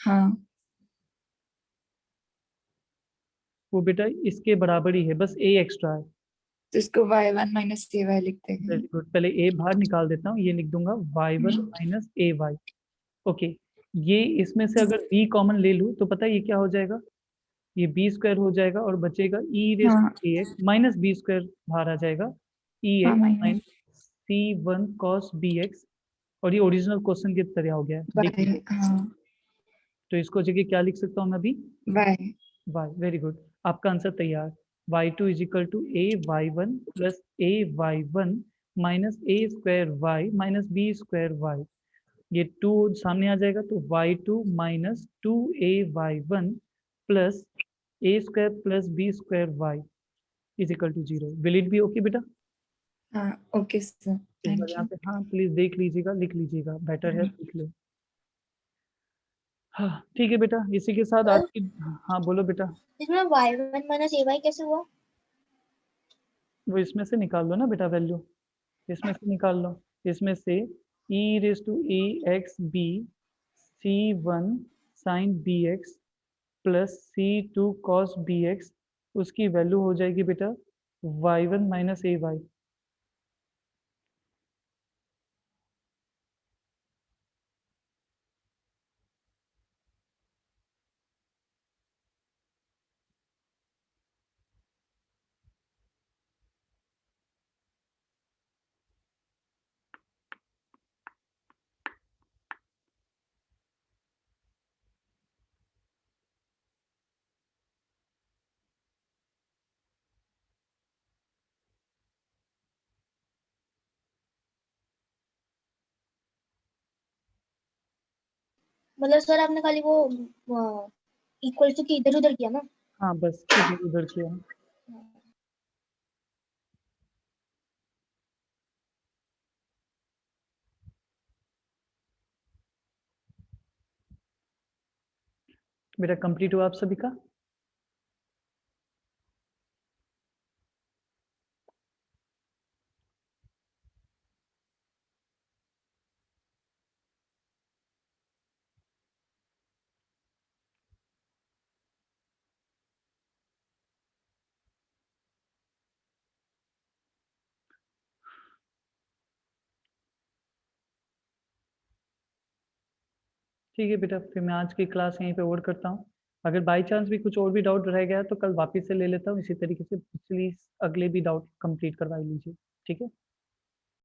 हाँ वो बेटा इसके बराबर ही है, बस A एक्स्ट्रा है। तो इसको y1 माइनस ए वाई लिखते हैं। वेरी गुड, पहले A बाहर निकाल देता हूँ, ये लिख दूंगा y1 माइनस AY। ओके, ये इसमें से अगर B कॉमन ले लूँ तो पता है ये क्या हो जाएगा, ये बी स्क्वायर हो जाएगा, और बचेगा ई रेस हाँ a x minus b square बाहर आ जाएगा, ई हाँ x minus minus C1 cos B x, और ये ओरिजिनल क्वेश्चन की तरह हो गया है, लिख वाई, लीजिए। हाँ तो इसको जगह क्या लिख सकता हूँ मैं अभी? वाई, वाई, वेरी गुड, आपका आंसर तैयार। y2 is equal to AY1 plus AY1 minus a square y minus b square y, ये 2 सामने आ जाएगा, तो y2 minus 2AY1 plus a square plus B square y is equal to 0। Will it be okay बेटा? हाँ okay sir, एक बार thank यहाँ you. पे हाँ प्लीज देख लीजिएगा, लिख लीजिएगा, बेटर है लिख लो। हाँ ठीक है बेटा, इसी के साथ आज सर की, हाँ बोलो बेटा। इसमें y1 माइनस ay कैसे हुआ? वो इसमें से निकाल लो ना बेटा वैल्यू, इसमें से निकाल लो, इसमें से E raise to A X B C1 sine B X plus C2 cos B X, उसकी वैल्यू हो जाएगी बेटा y1 माइनस AY। मतलब सर आपने खाली वो इक्वल टू की इधर उधर किया ना? हाँ बस इधर उधर किया। बेटा कंप्लीट हुआ आप सभी का? ठीक है बेटा, फिर मैं आज की क्लास यहीं पे ओवर करता हूँ। अगर बाई चांस भी कुछ और भी डाउट रह गया तो कल वापस से ले लेता हूँ, इसी तरीके से पिछली अगले भी डाउट कंप्लीट करवा लीजिए, ठीक है।